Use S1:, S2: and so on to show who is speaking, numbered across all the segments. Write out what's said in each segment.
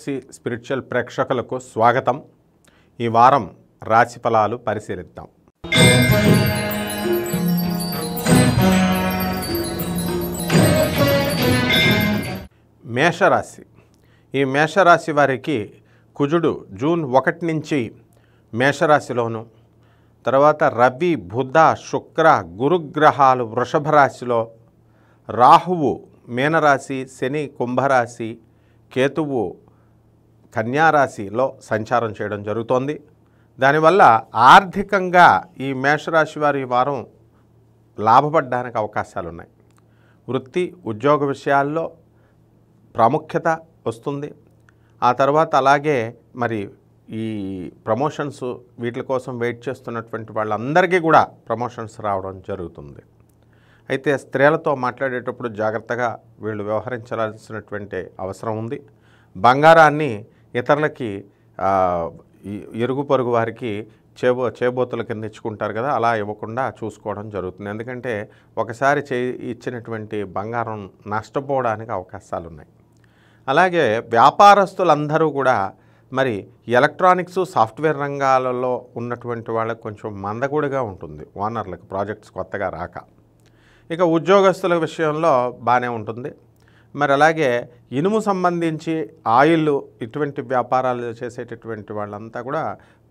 S1: తులసి spiritual ప్రేక్షకులకు స్వాగతం. ఈ వారం రాశి ఫలాలు పరిశీలిద్దాం. మేషరాశి. ఈ మేషరాశి వారికి కుజుడు జూన్ 1 నుంచి మేషరాశిలోను, తర్వాత రవి, బుధ, శుక్ర, గురుగ్రహాలు వృషభ రాశిలో, రాహువు మీనరాశి, శని కుంభరాశి, కేతువు కన్యారాశిలో సంచారం చేయడం జరుగుతోంది. దానివల్ల ఆర్థికంగా ఈ మేషరాశి వారి వారం లాభపడడానికి అవకాశాలు ఉన్నాయి. వృత్తి ఉద్యోగ విషయాల్లో ప్రాముఖ్యత వస్తుంది. ఆ తర్వాత అలాగే మరి ఈ ప్రమోషన్స్ వీటి కోసం వెయిట్ చేస్తున్నటువంటి వాళ్ళందరికీ కూడా ప్రమోషన్స్ రావడం జరుగుతుంది. అయితే స్త్రీలతో మాట్లాడేటప్పుడు జాగ్రత్తగా వీళ్ళు వ్యవహరించాల్సినటువంటి అవసరం ఉంది. బంగారాన్ని ఇతరులకి ఇరుగు పొరుగు వారికి చేబోతుల కింద ఇచ్చుకుంటారు కదా, అలా ఇవ్వకుండా చూసుకోవడం జరుగుతుంది. ఎందుకంటే ఒకసారి ఇచ్చినటువంటి బంగారం నష్టపోవడానికి అవకాశాలు ఉన్నాయి. అలాగే వ్యాపారస్తులందరూ కూడా మరి ఎలక్ట్రానిక్స్ సాఫ్ట్వేర్ రంగాలలో ఉన్నటువంటి వాళ్ళకి కొంచెం మందగూడిగా ఉంటుంది, ఓనర్లకు ప్రాజెక్ట్స్ కొత్తగా రాక. ఇక ఉద్యోగస్తుల విషయంలో బాగానే ఉంటుంది. మరి అలాగే ఇనుము సంబంధించి ఆయిల్ ఇటువంటి వ్యాపారాలు చేసేటటువంటి వాళ్ళంతా కూడా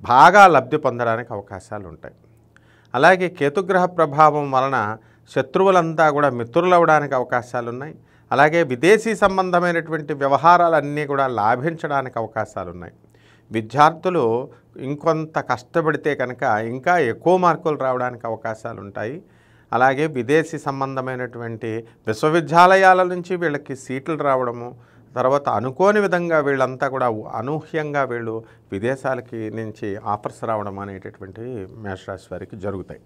S1: బాగా లబ్ధి పొందడానికి అవకాశాలు ఉంటాయి. అలాగే కేతుగ్రహ ప్రభావం వలన శత్రువులంతా కూడా మిత్రులవడానికి అవకాశాలు ఉన్నాయి. అలాగే విదేశీ సంబంధమైనటువంటి వ్యవహారాలన్నీ కూడా లాభించడానికి అవకాశాలు ఉన్నాయి. విద్యార్థులు ఇంకొంత కష్టపడితే కనుక ఇంకా ఎక్కువ మార్కులు రావడానికి అవకాశాలు ఉంటాయి. అలాగే విదేశీ సంబంధమైనటువంటి విశ్వవిద్యాలయాల నుంచి వీళ్ళకి సీట్లు రావడము, తర్వాత అనుకోని విధంగా వీళ్ళంతా కూడా అనూహ్యంగా వీళ్ళు విదేశాలకి నుంచి ఆఫర్స్ రావడం అనేటటువంటివి మేషరాశి వారికి జరుగుతాయి.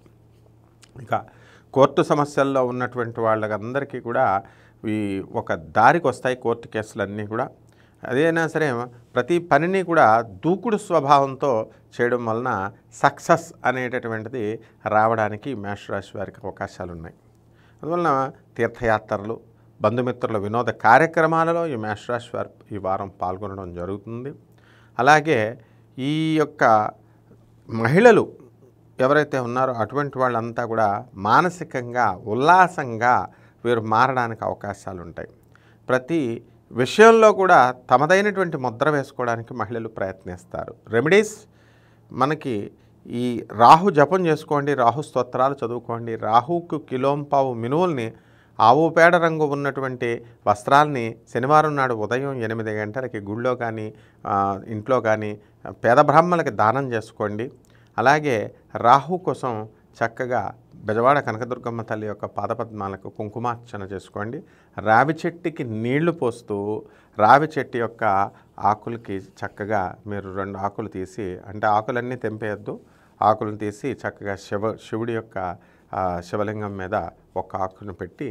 S1: ఇక కోర్టు సమస్యల్లో ఉన్నటువంటి వాళ్ళందరికీ కూడా ఈ ఒక దారికి వస్తాయి కోర్టు కేసులన్నీ కూడా. అదైనా సరే ప్రతి పనిని కూడా దూకుడు స్వభావంతో చేయడం వలన సక్సెస్ అనేటటువంటిది రావడానికి మేషరాశి వారికి అవకాశాలు ఉన్నాయి. అందువలన తీర్థయాత్రలు, బంధుమిత్రుల వినోద కార్యక్రమాలలో ఈ మేషరాశి వారు ఈ వారం పాల్గొనడం జరుగుతుంది. అలాగే ఈ యొక్క మహిళలు ఎవరైతే ఉన్నారో అటువంటి వాళ్ళంతా కూడా మానసికంగా ఉల్లాసంగా వీరు మారడానికి అవకాశాలు ఉంటాయి. ప్రతి విషయంలో కూడా తమదైనటువంటి ముద్ర వేసుకోవడానికి మహిళలు ప్రయత్నిస్తారు. రెమెడీస్ మనకి ఈ రాహు జపం చేసుకోండి, రాహు స్తోత్రాలు చదువుకోండి. రాహుకు కిలోంపావు మినువుల్ని, ఆవు పేడ రంగు ఉన్నటువంటి వస్త్రాలని శనివారం నాడు ఉదయం 8 గంటలకి గుళ్ళో కానీ ఇంట్లో కానీ పేద బ్రాహ్మణులకి దానం చేసుకోండి. అలాగే రాహు కోసం చక్కగా బెజవాడ కనకదుర్గమ్మ తల్లి యొక్క పాదపద్మాలకు కుంకుమార్చన చేసుకోండి. రావి చెట్టుకి నీళ్లు పోస్తూ రావి చెట్టు యొక్క ఆకులకి చక్కగా మీరు 2 ఆకులు తీసి, అంటే ఆకులన్నీ తెంపేయద్దు, ఆకులను తీసి చక్కగా శివుడి యొక్క శివలింగం మీద ఒక ఆకును పెట్టి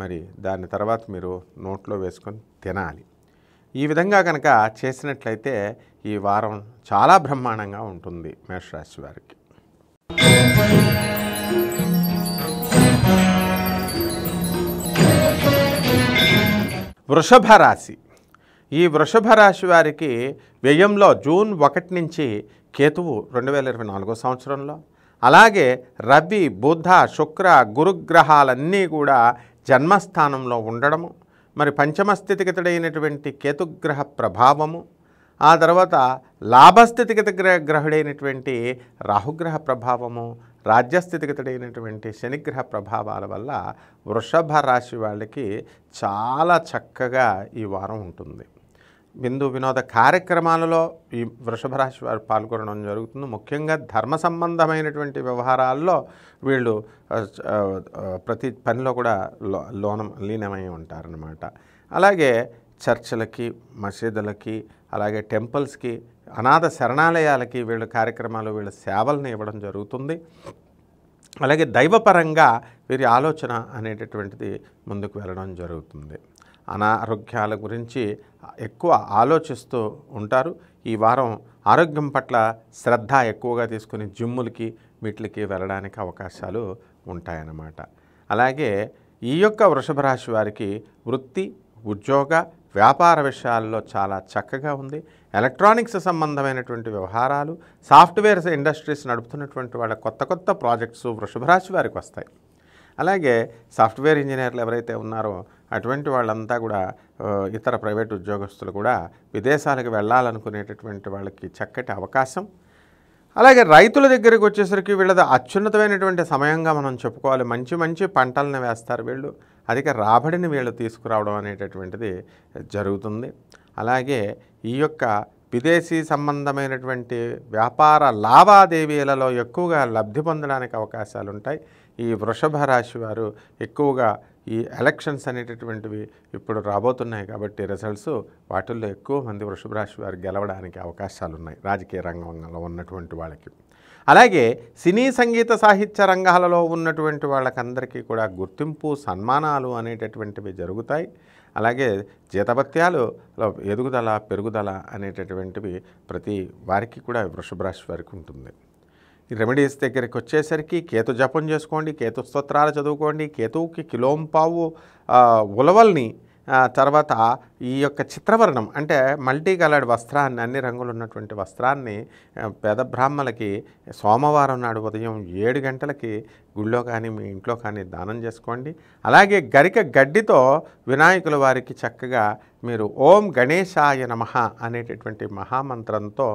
S1: మరి దాని తర్వాత మీరు నోట్లో వేసుకొని తినాలి. ఈ విధంగా కనుక చేసినట్లయితే ఈ వారం చాలా బ్రహ్మాండంగా ఉంటుంది మేషరాశి వారికి. వృషభ రాశి. ఈ వృషభ రాశి వారికి వ్యయంలో జూన్ 1 నుంచి కేతువు 2024 సంవత్సరంలో, అలాగే రవి, బుధ, శుక్ర, గురుగ్రహాలన్నీ కూడా జన్మస్థానంలో ఉండడము, మరి పంచమ స్థితిగతుడైనటువంటి కేతుగ్రహ ప్రభావము, ఆ తర్వాత లాభస్థితిగత గ్రహుడైనటువంటి రాహుగ్రహ ప్రభావము, రాజ్యస్థితిగతుడైనటువంటి శనిగ్రహ ప్రభావాల వల్ల వృషభ రాశి వాళ్ళకి చాలా చక్కగా ఈ వారం ఉంటుంది. విందు వినోద కార్యక్రమాలలో ఈ వృషభ రాశి వారు పాల్గొనడం జరుగుతుంది. ముఖ్యంగా ధర్మ సంబంధమైనటువంటి వ్యవహారాల్లో వీళ్ళు ప్రతి పనిలో కూడా లీనమై ఉంటారన్నమాట. అలాగే చర్చిలకి, మసీదులకి, అలాగే టెంపుల్స్కి, అనాథ శరణాలయాలకి వీళ్ళ కార్యక్రమాలు, వీళ్ళ సేవలను ఇవ్వడం జరుగుతుంది. అలాగే దైవపరంగా వీరి ఆలోచన అనేటటువంటిది ముందుకు వెళ్ళడం జరుగుతుంది. అనారోగ్యాల గురించి ఎక్కువ ఆలోచిస్తూ ఉంటారు. ఈ వారం ఆరోగ్యం పట్ల శ్రద్ధ ఎక్కువగా తీసుకుని జిమ్ములకి వీటికి వెళ్ళడానికి అవకాశాలు ఉంటాయన్నమాట. అలాగే ఈ యొక్క వృషభ రాశి వారికి వృత్తి, ఉద్యోగ, వ్యాపార విషయాల్లో చాలా చక్కగా ఉంది. ఎలక్ట్రానిక్స్ సంబంధమైనటువంటి వ్యవహారాలు, సాఫ్ట్వేర్ ఇండస్ట్రీస్ నడుపుతున్నటువంటి వాళ్ళ కొత్త కొత్త ప్రాజెక్ట్స్ వృషభ రాశి వారికి వస్తాయి. అలాగే సాఫ్ట్వేర్ ఇంజనీర్లు ఎవరైతే ఉన్నారో అటువంటి వాళ్ళంతా కూడా ఇతర ప్రైవేట్ ఉద్యోగస్తులు కూడా విదేశాలకు వెళ్ళాలనుకునేటటువంటి వాళ్ళకి చక్కటి అవకాశం. అలాగే రైతుల దగ్గరికి వచ్చేసరికి వీళ్ళది అత్యున్నతమైనటువంటి సమయంగా మనం చెప్పుకోవాలి. మంచి మంచి పంటలను వేస్తారు వీళ్ళు, అధిక రాబడిని వీళ్ళు తీసుకురావడం అనేటటువంటిది జరుగుతుంది. అలాగే ఈ యొక్క విదేశీ సంబంధమైనటువంటి వ్యాపార లావాదేవీలలో ఎక్కువగా లబ్ధి పొందడానికి అవకాశాలు ఉంటాయి. ఈ వృషభ రాశి వారు ఎక్కువగా ఈ ఎలక్షన్స్ అనేటటువంటివి ఇప్పుడు రాబోతున్నాయి కాబట్టి రిజల్ట్స్ వాటిల్లో ఎక్కువ మంది వృషభ రాశి వారు గెలవడానికి అవకాశాలు ఉన్నాయి రాజకీయ రంగంలో ఉన్నటువంటి వాళ్ళకి. అలాగే సినీ సంగీత సాహిత్య రంగాలలో ఉన్నటువంటి వాళ్ళకందరికీ కూడా గుర్తింపు సన్మానాలు అనేటటువంటివి జరుగుతాయి. అలాగే జీతభత్యాలు ఎదుగుదల పెరుగుదల అనేటటువంటివి ప్రతి వారికి కూడా వృషభ రాశి వారికి ఉంటుంది. ఈ రెమెడీస్ దగ్గరికి వచ్చేసరికి కేతు జపం చేసుకోండి, కేతు స్తోత్రాలు చదువుకోండి, కేతువుకి కిలోంపావు ఉలవల్ని, తర్వాత ఈ యొక్క చిత్రవర్ణం అంటే మల్టీ కలర్డ్ వస్త్రాన్ని, అన్ని రంగులు ఉన్నటువంటి వస్త్రాన్ని పేద బ్రాహ్మలకి సోమవారం నాడు ఉదయం 7 గంటలకి గుళ్ళో కానీ మీ ఇంట్లో కానీ దానం చేసుకోండి. అలాగే గరిక గడ్డితో వినాయకుల వారికి చక్కగా మీరు ఓం గణేశాయ నమః అనేటటువంటి మహామంత్రంతో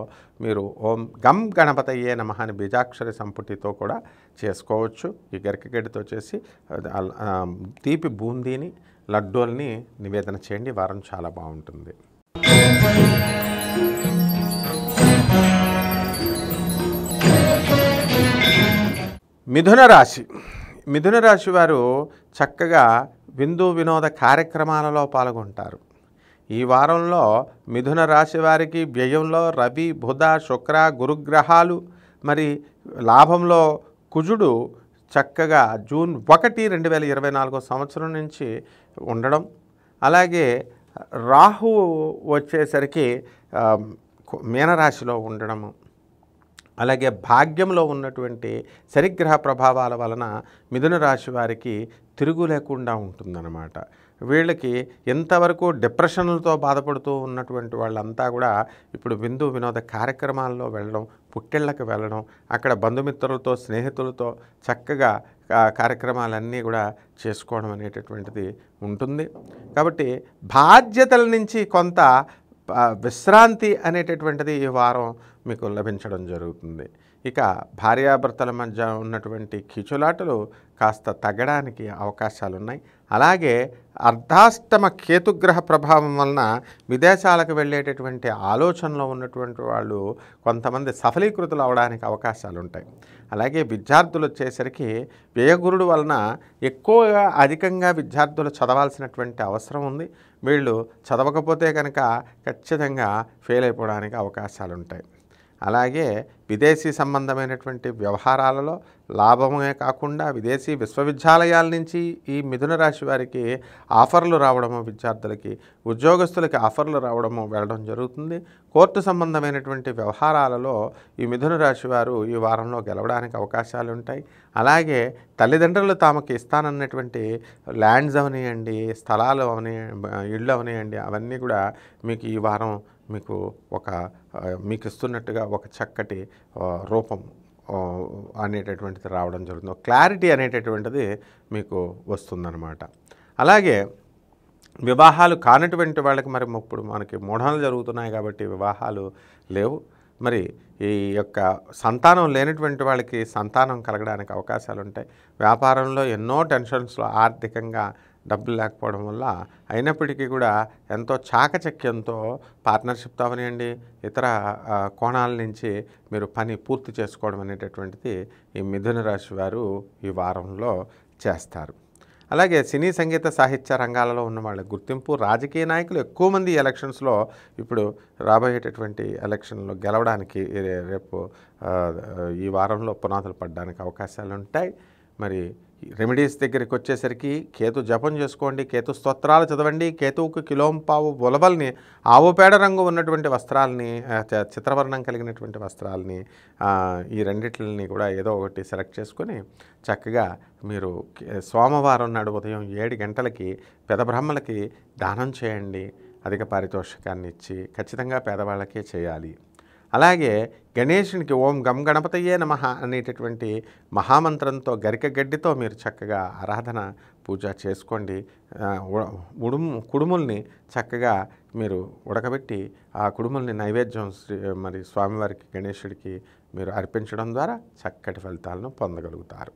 S1: మీరు ఓం గం గణపతయే నమః అని బీజాక్షరి సంపుటితో కూడా చేసుకోవచ్చు. ఈ గరిక గడ్డితో చేసి తీపి బూందీని లడ్డూల్ని నివేదన చేయండి. వారం చాలా బాగుంటుంది. మిథున రాశి. మిథున రాశి వారు చక్కగా విందు వినోద కార్యక్రమాలలో పాల్గొంటారు. ఈ వారంలో మిథున రాశి వారికి వ్యయంలో రవి, బుధ, శుక్ర, గురుగ్రహాలు, మరి లాభంలో కుజుడు చక్కగా జూన్ 1, 2024 సంవత్సరం నుంచి ఉండడం. అలాగే రాహువు వచ్చేసరికి మీనరాశిలో ఉండడము. అలాగే భాగ్యంలో ఉన్నటువంటి శనిగ్రహ ప్రభావాల వలన మిథున రాశి వారికి తిరుగు లేకుండా ఉంటుందన్నమాట. వీళ్ళకి ఎంతవరకు డిప్రెషన్లతో బాధపడుతూ ఉన్నటువంటి వాళ్ళంతా కూడా ఇప్పుడు విందు వినోద కార్యక్రమాల్లో వెళ్ళడం, పుట్టిళ్ళకి వెళ్ళడం, అక్కడ బంధుమిత్రులతో స్నేహితులతో చక్కగా కార్యక్రమాలన్నీ కూడా చేసుకోవడం అనేటటువంటిది ఉంటుంది. కాబట్టి బాధ్యతల నుంచి కొంత విశ్రాంతి అనేటటువంటిది ఈ వారం మీకు లభించడం జరుగుతుంది. ఇక భార్యాభర్తల మధ్య ఉన్నటువంటి కీచులాటలు కాస్త తగ్గడానికి అవకాశాలు ఉన్నాయి. అలాగే అర్ధాష్టమ కేతుగ్రహ ప్రభావం వలన విదేశాలకు వెళ్ళేటటువంటి ఆలోచనలో ఉన్నటువంటి వాళ్ళు కొంతమంది సఫలీకృతులు అవడానికి అవకాశాలు ఉంటాయి. అలాగే విద్యార్థులు వచ్చేసరికి వ్యయగురుడు వలన ఎక్కువగా అధికంగా విద్యార్థులు చదవాల్సినటువంటి అవసరం ఉంది. వీళ్ళు చదవకపోతే కనుక ఖచ్చితంగా ఫెయిల్ అయిపోవడానికి అవకాశాలు ఉంటాయి. అలాగే విదేశీ సంబంధమైనటువంటి వ్యవహారాలలో లాభమే కాకుండా విదేశీ విశ్వవిద్యాలయాల నుంచి ఈ మిథున రాశి వారికి ఆఫర్లు రావడము, విద్యార్థులకి ఉద్యోగస్తులకి ఆఫర్లు రావడము వెళ్ళడం జరుగుతుంది. కోర్టు సంబంధమైనటువంటి వ్యవహారాలలో ఈ మిథున రాశి వారు ఈ వారంలో గెలవడానికి అవకాశాలు ఉంటాయి. అలాగే తల్లిదండ్రులు తమకు ఇస్తానన్నటువంటి ల్యాండ్స్ అవనియండి, స్థలాలు ఇళ్ళు అవనియండి, అవన్నీ కూడా మీకు ఈ వారం మీకు ఇస్తున్నట్టుగా ఒక చక్కటి రూపం అనేటటువంటిది రావడం జరుగుతుంది. క్లారిటీ అనేటటువంటిది మీకు వస్తుందన్నమాట. అలాగే వివాహాలు కానటువంటి వాళ్ళకి మరి ఇప్పుడు మనకి మూఢాలు జరుగుతున్నాయి కాబట్టి వివాహాలు లేవు. మరి ఈ యొక్క సంతానం లేనటువంటి వాళ్ళకి సంతానం కలగడానికి అవకాశాలు ఉంటాయి. వ్యాపారంలో ఎన్నో టెన్షన్స్లో ఆర్థికంగా డబ్బులు లేకపోవడం వల్ల అయినప్పటికీ కూడా ఎంతో చాకచక్యంతో పార్ట్నర్షిప్తో అవనివ్వండి, ఇతర కోణాల నుంచి మీరు పని పూర్తి చేసుకోవడం అనేటటువంటిది ఈ మిథున రాశి వారు ఈ వారంలో చేస్తారు. అలాగే సినీ సంగీత సాహిత్య రంగాలలో ఉన్న వాళ్ళ గుర్తింపు, రాజకీయ నాయకులు ఎక్కువ మంది ఎలక్షన్స్లో ఇప్పుడు రాబోయేటటువంటి ఎలక్షన్లో గెలవడానికి రేపు ఈ వారంలో పునాదులు పడడానికి అవకాశాలు ఉంటాయి. మరి రెమెడీస్ దగ్గరికి వచ్చేసరికి కేతు జపం చేసుకోండి, కేతు స్తోత్రాలు చదవండి, కేతువుకు కిలోంపావు ఉలవల్ని, ఆవు పేడ రంగు ఉన్నటువంటి వస్త్రాలని, చిత్రవర్ణం కలిగినటువంటి వస్త్రాలని, ఈ రెండిట్లని కూడా ఏదో ఒకటి సెలెక్ట్ చేసుకొని చక్కగా మీరు సోమవారం నాడు ఉదయం 7 గంటలకి పెద బ్రహ్మలకి దానం చేయండి. అధిక పారితోషికాన్ని ఇచ్చి ఖచ్చితంగా పేదవాళ్ళకే చేయాలి. అలాగే గణేశునికి ఓం గం గణపతయే నమః అనేటటువంటి మహామంత్రంతో గరిక గడ్డితో మీరు చక్కగా ఆరాధన పూజ చేసుకోండి. కుడుముల్ని చక్కగా మీరు ఉడకబెట్టి ఆ కుడుముల్ని నైవేద్యం మరి స్వామివారికి గణేశుడికి మీరు అర్పించడం ద్వారా చక్కటి ఫలితాలను పొందగలుగుతారు.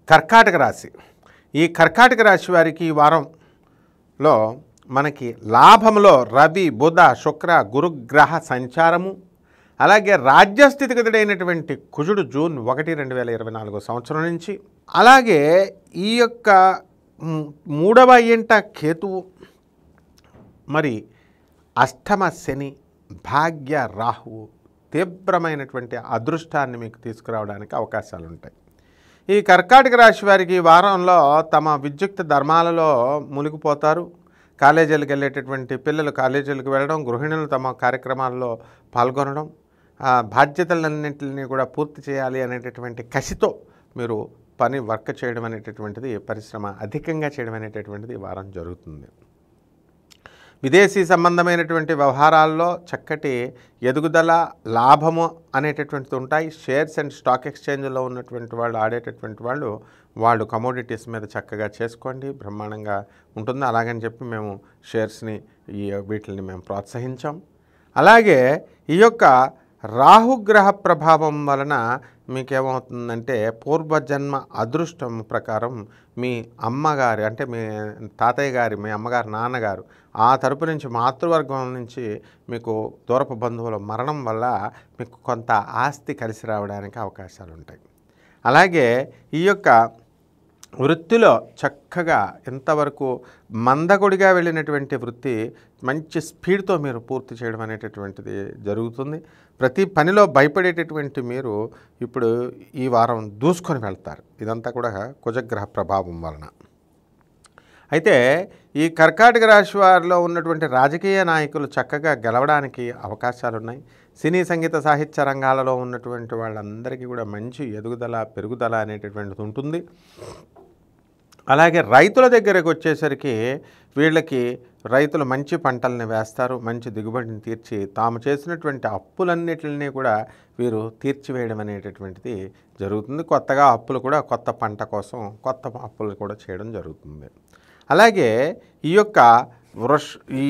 S1: కర్కాటక రాశి. ఈ కర్కాటక రాశి వారికి ఈ వారంలో మనకి లాభంలో రవి, బుధ, శుక్ర, గురుగ్రహ సంచారము, అలాగే రాజ్యస్థితిగతుడైనటువంటి కుజుడు జూన్ 1, 2024 సంవత్సరం నుంచి, అలాగే ఈ యొక్క 3వ ఇంట కేతువు, మరి అష్టమ శని, భాగ్య రాహువు తీవ్రమైనటువంటి అదృష్టాన్ని మీకు తీసుకురావడానికి అవకాశాలు ఉంటాయి. ఈ కర్కాటక రాశి వారికి ఈ వారంలో తమ విద్యుక్త ధర్మాలలో మునిగిపోతారు. కాలేజీలకు వెళ్ళేటటువంటి పిల్లలు కాలేజీలకు వెళ్ళడం, గృహిణులు తమ కార్యక్రమాల్లో పాల్గొనడం, బాధ్యతలన్నింటినీ కూడా పూర్తి చేయాలి అనేటటువంటి కసితో మీరు వర్క్ చేయడం అనేటటువంటిది, పరిశ్రమ అధికంగా చేయడం అనేటటువంటిది ఈ వారం జరుగుతుంది. విదేశీ సంబంధమైనటువంటి వ్యవహారాల్లో చక్కటి ఎదుగుదల, లాభము అనేటటువంటిది ఉంటాయి. షేర్స్ అండ్ స్టాక్ ఎక్స్చేంజ్లో ఉన్నటువంటి వాళ్ళు, ఆడేటటువంటి వాళ్ళు కమోడిటీస్ మీద చక్కగా చేసుకోండి, బ్రహ్మాండంగా ఉంటుంది. అలాగని చెప్పి మేము షేర్స్ని వీటిని మేము ప్రోత్సహించాం. అలాగే ఈ యొక్క రాహుగ్రహ ప్రభావం వలన మీకేమవుతుందంటే పూర్వజన్మ అదృష్టం ప్రకారం మీ అమ్మగారి, అంటే మీ తాతయ్య గారి, మీ అమ్మగారు, నాన్నగారు ఆ తరపు నుంచి, మాతృవర్గం నుంచి మీకు దూరపు బంధువుల మరణం వల్ల మీకు కొంత ఆస్తి కలిసి రావడానికి అవకాశాలు ఉంటాయి. అలాగే ఈ యొక్క వృత్తిలో చక్కగా ఇంతవరకు మందకొడిగా వెళ్ళినటువంటి వృత్తి మంచి స్పీడ్తో మీరు పూర్తి చేయడం అనేటటువంటిది జరుగుతుంది. ప్రతి పనిలో భయపడేటటువంటి మీరు ఇప్పుడు ఈ వారం దూసుకొని వెళ్తారు. ఇదంతా కూడా కుజగ్రహ ప్రభావం వలన. అయితే ఈ కర్కాటక రాశి వారిలో ఉన్నటువంటి రాజకీయ నాయకులు చక్కగా గెలవడానికి అవకాశాలు ఉన్నాయి. సినీ, సంగీత, సాహిత్య రంగాలలో ఉన్నటువంటి వాళ్ళందరికీ కూడా మంచి ఎదుగుదల, పెరుగుదల అనేటటువంటిది ఉంటుంది. అలాగే రైతుల దగ్గరకు వచ్చేసరికి వీళ్ళకి రైతులు మంచి పంటల్ని వేస్తారు, మంచి దిగుబడిని తీర్చి తాము చేసినటువంటి అప్పులన్నిటిని కూడా వీరు తీర్చివేయడం అనేటటువంటిది జరుగుతుంది. కొత్తగా అప్పులు కూడా, కొత్త పంట కోసం కొత్త అప్పులు కూడా చేయడం జరుగుతుంది. అలాగే ఈ యొక్క ఈ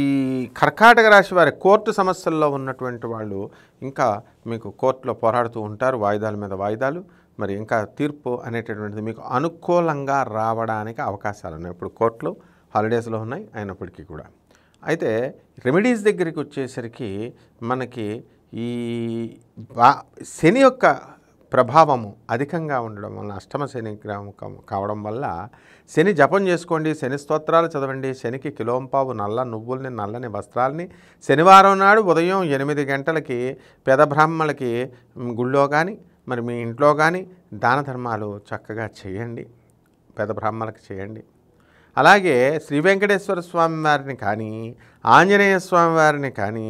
S1: కర్కాటక రాశి వారి కోర్టు సమస్యల్లో ఉన్నటువంటి వాళ్ళు ఇంకా మీకు కోర్టులో పోరాడుతూ ఉంటారు, వాయిదాల మీద వాయిదాలు. మరి ఇంకా తీర్పు అనేటటువంటిది మీకు అనుకూలంగా రావడానికి అవకాశాలు ఉన్నాయి. ఇప్పుడు కోర్టులు హాలిడేస్లో ఉన్నాయి అయినప్పటికీ కూడా. అయితే రెమెడీస్ దగ్గరికి వచ్చేసరికి మనకి ఈ శని యొక్క ప్రభావము అధికంగా ఉండడం వల్ల, అష్టమ శని కావడం వల్ల శని జపం చేసుకోండి, శని స్తోత్రాలు చదవండి, శనికి కిలోంపావు నల్ల నువ్వుల్ని, నల్లని వస్త్రాలని శనివారం నాడు ఉదయం 8 గంటలకి పేద బ్రాహ్మణులకి గుళ్ళో కానీ మరి మీ ఇంట్లో కానీ దాన ధర్మాలు చక్కగా చేయండి, పేద బ్రాహ్మణులకు చేయండి. అలాగే శ్రీ వెంకటేశ్వర స్వామి వారిని కానీ, ఆంజనేయ స్వామి వారిని కానీ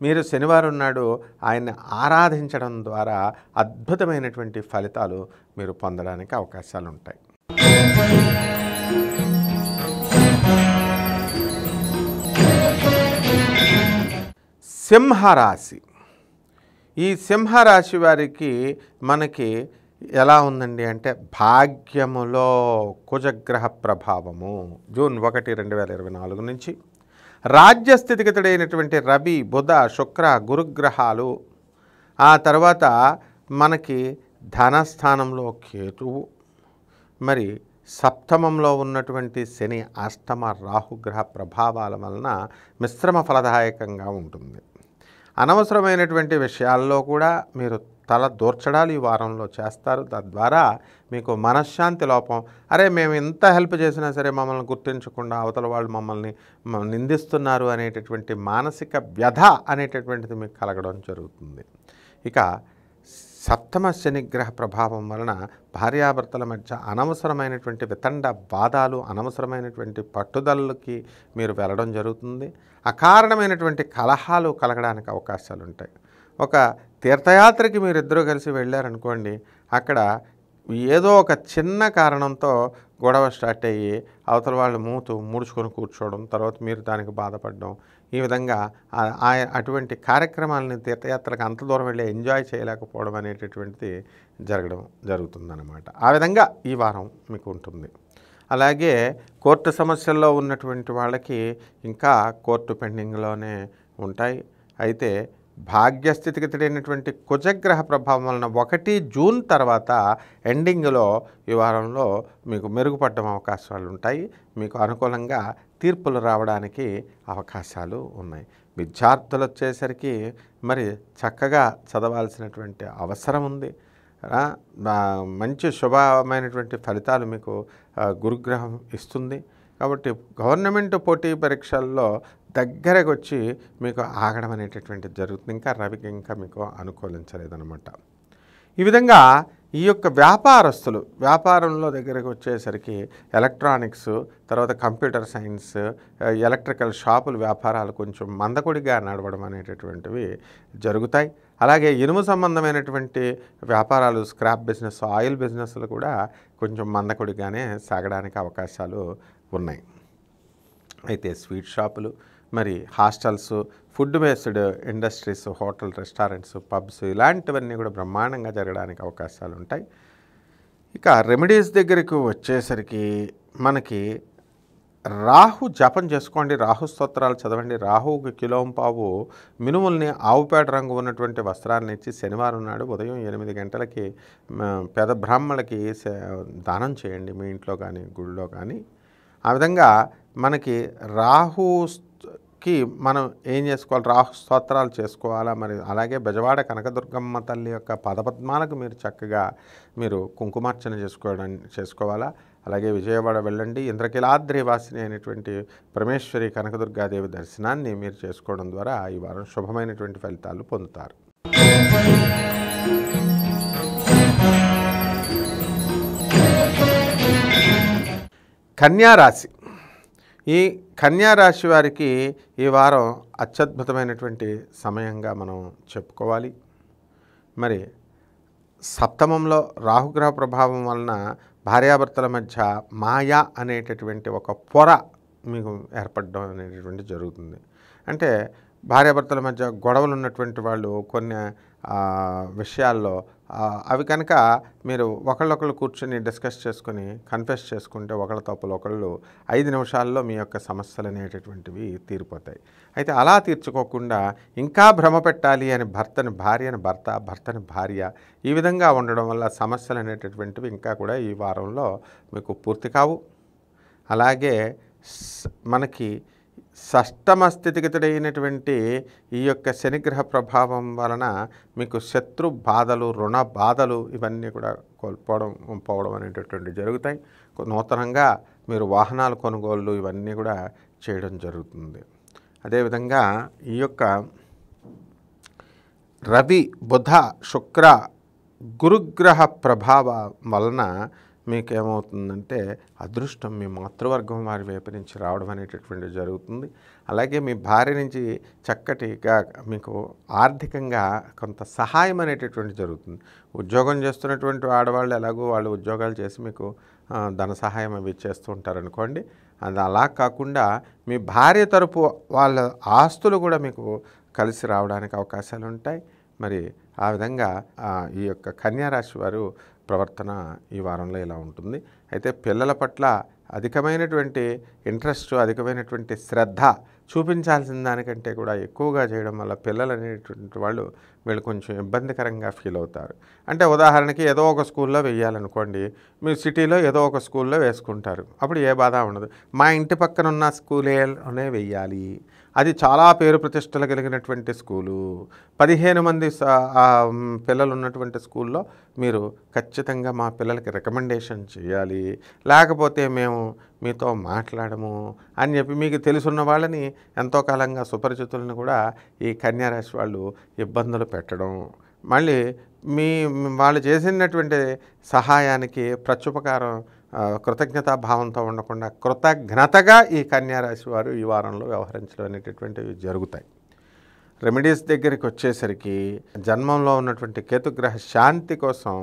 S1: మీరు శనివారం నాడు ఆయన్ని ఆరాధించడం ద్వారా అద్భుతమైనటువంటి ఫలితాలు మీరు పొందడానికి అవకాశాలు ఉంటాయి. సింహరాశి. ఈ సింహరాశి వారికి మనకి ఎలా ఉందండి అంటే భాగ్యములో కుజగ్రహ ప్రభావము జూన్ 1, 2024 నుంచి రాజ్యస్థితిగతుడైనటువంటి రవి, బుధ, శుక్ర, గురుగ్రహాలు, ఆ తర్వాత మనకి ధనస్థానంలో కేతువు, మరి సప్తమంలో ఉన్నటువంటి శని, అష్టమ రాహుగ్రహ ప్రభావాల వలన మిశ్రమ ఫలదాయకంగా ఉంటుంది. అనవసరమైనటువంటి విషయాల్లో కూడా మీరు తల దూర్చడాలు ఈ వారంలో చేస్తారు. తద్వారా మీకు మనశ్శాంతి లోపం, అరే మేము ఎంత హెల్ప్ చేసినా సరే మమ్మల్ని గుర్తించకుండా అవతల వాళ్ళు మమ్మల్ని నిందిస్తున్నారు అనేటటువంటి మానసిక వ్యధ అనేటటువంటిది మీకు కలగడం జరుగుతుంది. ఇక సప్తమ శనిగ్రహ ప్రభావం వలన భార్యాభర్తల మధ్య అనవసరమైనటువంటి వితండ వాదాలు, అనవసరమైనటువంటి పట్టుదలకి మీరు వెళ్ళడం జరుగుతుంది. అకారణమైనటువంటి కలహాలు కలగడానికి అవకాశాలు ఉంటాయి. ఒక తీర్థయాత్రకి మీరిద్దరూ కలిసి వెళ్ళారనుకోండి, అక్కడ ఏదో ఒక చిన్న కారణంతో గొడవ స్టార్ట్ అయ్యి అవతల వాళ్ళు ముడుచుకొని కూర్చోవడం, తర్వాత మీరు దానికి బాధపడడం, ఈ విధంగా అటువంటి కార్యక్రమాలని తీర్థయాత్రలకు అంత దూరం వెళ్ళి ఎంజాయ్ చేయలేకపోవడం అనేటటువంటిది జరుగుతుందన్నమాట. ఆ విధంగా ఈ వారం మీకు ఉంటుంది. అలాగే కోర్టు సమస్యల్లో ఉన్నటువంటి వాళ్ళకి ఇంకా కోర్టు పెండింగ్లోనే ఉంటాయి. అయితే భాగ్యస్థితిగతుడైనటువంటి కుజగ్రహ ప్రభావం వలన 1 జూన్ తర్వాత ఎండింగ్లో ఈ వారంలో మీకు మెరుగుపడడం అవకాశాలు ఉంటాయి. మీకు అనుకూలంగా తీర్పులు రావడానికి అవకాశాలు ఉన్నాయి. విద్యార్థులు వచ్చేసరికి మరి చక్కగా చదవాల్సినటువంటి అవసరం ఉంది. మంచి శుభమైనటువంటి ఫలితాలు మీకు గురుగ్రహం ఇస్తుంది. కాబట్టి గవర్నమెంట్ పోటీ పరీక్షల్లో దగ్గరకు వచ్చి మీకు ఆగడం అనేటటువంటిది జరుగుతుంది. ఇంకా రవికి ఇంకా మీకు అనుకూలించలేదన్నమాట. ఈ విధంగా ఈ యొక్క వ్యాపారంలో దగ్గరకు వచ్చేసరికి ఎలక్ట్రానిక్స్, తర్వాత కంప్యూటర్ సైన్స్, ఎలక్ట్రికల్ షాపులు వ్యాపారాలు కొంచెం మందకొడిగా నడవడం అనేటటువంటివి జరుగుతాయి. అలాగే ఇనుము సంబంధమైనటువంటి వ్యాపారాలు, స్క్రాప్ బిజినెస్, ఆయిల్ బిజినెస్లు కూడా కొంచెం మందకొడిగానే సాగడానికి అవకాశాలు ఉన్నాయి. అయితే స్వీట్ షాపులు, మరి hostels, food based industries, hotel, restaurants, pubs ఇలాంటివన్నీ కూడా బ్రహ్మాండంగా జరగడానికి అవకాశాలు ఉంటాయి. ఇక రెమెడీస్ దగ్గరికి వచ్చేసరికి మనకి రాహు జపం చేసుకోండి, రాహు స్తోత్రాలు చదవండి. రాహువుకి కిలోంపావు మినుముల్ని ఆవుపేట రంగు ఉన్నటువంటి వస్త్రాన్ని ఇచ్చి శనివారం నాడు ఉదయం 8 గంటలకి పేద బ్రాహ్మణులకి దానం చేయండి, మీ ఇంట్లో కానీ గుళ్ళో కానీ. ఆ విధంగా మనకి రాహుకి మనం ఏం చేసుకోవాలి, రాహు స్తోత్రాలు చేసుకోవాలా. మరి అలాగే బెజవాడ కనకదుర్గమ్మ తల్లి యొక్క పదపద్మాలకు మీరు చక్కగా కుంకుమార్చన చేసుకోవాలా. అలాగే విజయవాడ వెళ్ళండి, ఇంద్రకీలాద్రి వాసిని అయినటువంటి పరమేశ్వరి కనకదుర్గాదేవి దర్శనాన్ని మీరు చేసుకోవడం ద్వారా ఈ వారం శుభమైనటువంటి ఫలితాలు పొందుతారు. కన్యారాశి. ఈ కన్యారాశి వారికి ఈ వారం అత్యద్భుతమైనటువంటి సమయంగా మనం చెప్పుకోవాలి. మరి సప్తమంలో రాహుగ్రహ ప్రభావం వలన భార్యాభర్తల మధ్య మాయా అనేటటువంటి ఒక పొర మీకు ఏర్పడడం అనేటటువంటి జరుగుతుంది. అంటే భార్యాభర్తల మధ్య గొడవలు ఉన్నటువంటి వాళ్ళు కొన్ని విషయాల్లో అవి కనుక మీరు ఒకళ్ళొకళ్ళు కూర్చొని డిస్కస్ చేసుకొని కన్ఫెస్ చేసుకుంటే ఒకళ్ళ తప్పులు ఒకళ్ళు 5 నిమిషాల్లో మీ యొక్క సమస్యలు అనేటటువంటివి తీరిపోతాయి. అయితే అలా తీర్చుకోకుండా ఇంకా భ్రమ పెట్టాలి అని భార్యని భార్య ఈ విధంగా ఉండడం వల్ల సమస్యలు అనేటటువంటివి ఇంకా కూడా ఈ వారంలో మీకు పూర్తి కావు. అలాగే మనకి షష్టమ స్థితిగతుడైనటువంటి ఈ యొక్క శనిగ్రహ ప్రభావం వలన మీకు శత్రు బాధలు, రుణ బాధలు ఇవన్నీ కూడా పోవడం అనేటటువంటివి జరుగుతాయి. నూతనంగా మీరు వాహనాలు కొనుగోళ్ళు ఇవన్నీ కూడా చేయడం జరుగుతుంది. అదేవిధంగా ఈ యొక్క రవి, బుధ, శుక్ర, గురుగ్రహ ప్రభావం వలన మీకేమవుతుందంటే అదృష్టం మీ మాతృవర్గం వారి వైపు నుంచి రావడం అనేటటువంటిది జరుగుతుంది. అలాగే మీ భార్య నుంచి చక్కటిగా మీకు ఆర్థికంగా కొంత సహాయం అనేటటువంటి జరుగుతుంది. ఉద్యోగం చేస్తున్నటువంటి ఆడవాళ్ళు ఎలాగో వాళ్ళు ఉద్యోగాలు చేసి మీకు ధన సహాయం అవి చేస్తూ ఉంటారనుకోండి. అది అలా కాకుండా మీ భార్య తరపు వాళ్ళ ఆస్తులు కూడా మీకు కలిసి రావడానికి అవకాశాలు ఉంటాయి. మరి ఆ విధంగా ఈ యొక్క కన్యారాశి వారు ప్రవర్తన ఈ వారంలో ఇలా ఉంటుంది. అయితే పిల్లల పట్ల అధికమైనటువంటి ఇంట్రెస్ట్, అధికమైనటువంటి శ్రద్ధ చూపించాల్సిన దానికంటే కూడా ఎక్కువగా చేయడం వల్ల పిల్లలు అనేటువంటి వీళ్ళు కొంచెం ఇబ్బందికరంగా ఫీల్ అవుతారు. అంటే ఉదాహరణకి ఏదో ఒక స్కూల్లో వేయాలనుకోండి, మీరు సిటీలో ఏదో ఒక స్కూల్లో వేసుకుంటారు, అప్పుడు ఏ బాధ ఉండదు. మా ఇంటి పక్కన ఉన్న స్కూలేనే వెయ్యాలి, అది చాలా పేరు ప్రతిష్టలు కలిగినటువంటి స్కూలు, 15 మంది పిల్లలు ఉన్నటువంటి స్కూల్లో మీరు ఖచ్చితంగా మా పిల్లలకి రికమెండేషన్ చేయాలి, లేకపోతే మేము మీతో మాట్లాడము అని చెప్పి మీకు తెలుసున్న వాళ్ళని ఎంతో కాలంగా సుపరిచితులను కూడా ఈ కన్యారాశి వాళ్ళు ఇబ్బందులు పెట్టడం, మళ్ళీ వాళ్ళు చేసినటువంటి సహాయానికి ప్రత్యుపకారం కృతజ్ఞతాభావంతో ఉండకుండా కృతజ్ఞతగా ఈ కన్యారాశి వారు ఈ వారంలో వ్యవహరించడం అనేటటువంటివి జరుగుతాయి. రెమెడీస్ దగ్గరికి వచ్చేసరికి జన్మంలో ఉన్నటువంటి కేతుగ్రహ శాంతి కోసం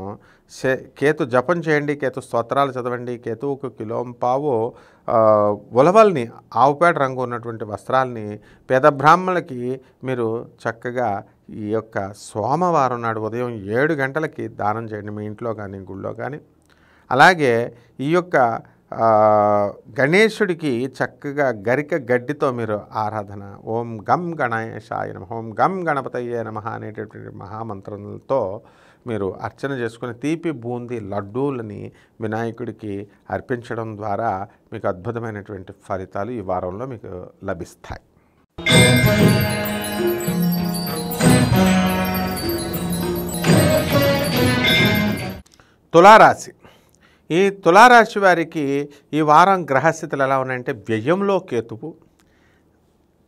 S1: కేతు జపం చేయండి, కేతు స్తోత్రాలు చదవండి, కేతువుకు కిలోంపావు ఉలవల్ని ఆవుపేట రంగు ఉన్నటువంటి వస్త్రాలని పేద బ్రాహ్మణులకి మీరు చక్కగా ఈ యొక్క సోమవారం నాడు ఉదయం 7 గంటలకి దానం చేయండి, మీ ఇంట్లో కానీ గుళ్ళో కానీ. అలాగే ఈ యొక్క గణేశుడికి చక్కగా గరిక గడ్డితో మీరు ఆరాధన, ఓం గం గణేశాయ నమః, ఓం గం గణపతయే నమః అనేటటువంటి మహామంత్రాలతో మీరు అర్చన చేసుకుని తీపి బూందీ లడ్డూలని వినాయకుడికి అర్పించడం ద్వారా మీకు అద్భుతమైనటువంటి ఫలితాలు ఈ వారంలో మీకు లభిస్తాయి. తులారాశి. ఈ తులారాశి వారికి ఈ వారం గ్రహస్థితులు ఎలా ఉన్నాయంటే, వ్యయంలో కేతువు,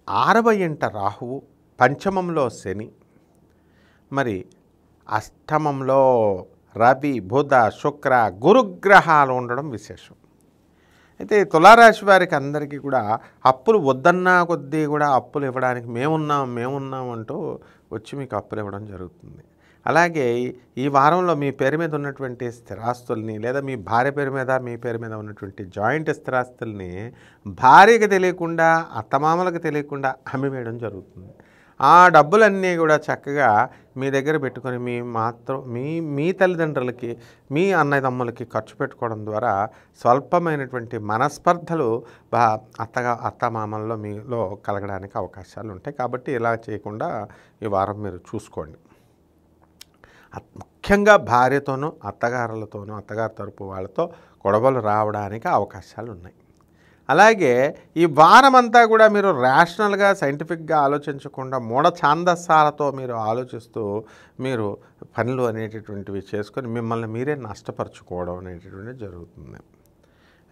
S1: 6వ ఇంట రాహువు, పంచమంలో శని, మరి అష్టమంలో రవి, బుధ, శుక్ర, గురుగ్రహాలు ఉండడం విశేషం. అయితే తులారాశి వారికి అందరికీ కూడా అప్పులు వద్దన్నా కొద్దీ కూడా అప్పులు ఇవ్వడానికి మేమున్నాం అంటూ వచ్చి మీకు అప్పులు ఇవ్వడం జరుగుతుంది. అలాగే ఈ వారంలో మీ పేరు మీద ఉన్నటువంటి స్థిరాస్తుల్ని, లేదా మీ భార్య పేరు మీద మీ పేరు మీద ఉన్నటువంటి జాయింట్ స్థిరాస్తుల్ని భార్యకి తెలియకుండా, అత్తమామలకు తెలియకుండా అమ్మివేయడం జరుగుతుంది. ఆ డబ్బులన్నీ కూడా చక్కగా మీ దగ్గర పెట్టుకొని మీ తల్లిదండ్రులకి, మీ అన్నదమ్ములకి ఖర్చు పెట్టుకోవడం ద్వారా స్వల్పమైనటువంటి మనస్పర్ధలు అత్తమామల్లో మీలో కలగడానికి అవకాశాలు ఉంటాయి. కాబట్టి ఇలా చేయకుండా ఈ వారం మీరు చూసుకోండి. ముఖ్యంగా భార్యతోనూ, అత్తగారులతోనూ, అత్తగారి తరపు వాళ్ళతో గొడవలు రావడానికి అవకాశాలు ఉన్నాయి. అలాగే ఈ వారమంతా కూడా మీరు రేషనల్గా, సైంటిఫిక్గా ఆలోచించకుండా మూఢ ఛాందస్సాలతో మీరు ఆలోచిస్తూ మీరు పనులు అనేటటువంటివి చేసుకొని మిమ్మల్ని మీరే నష్టపరుచుకోవడం అనేటటువంటిది జరుగుతుంది.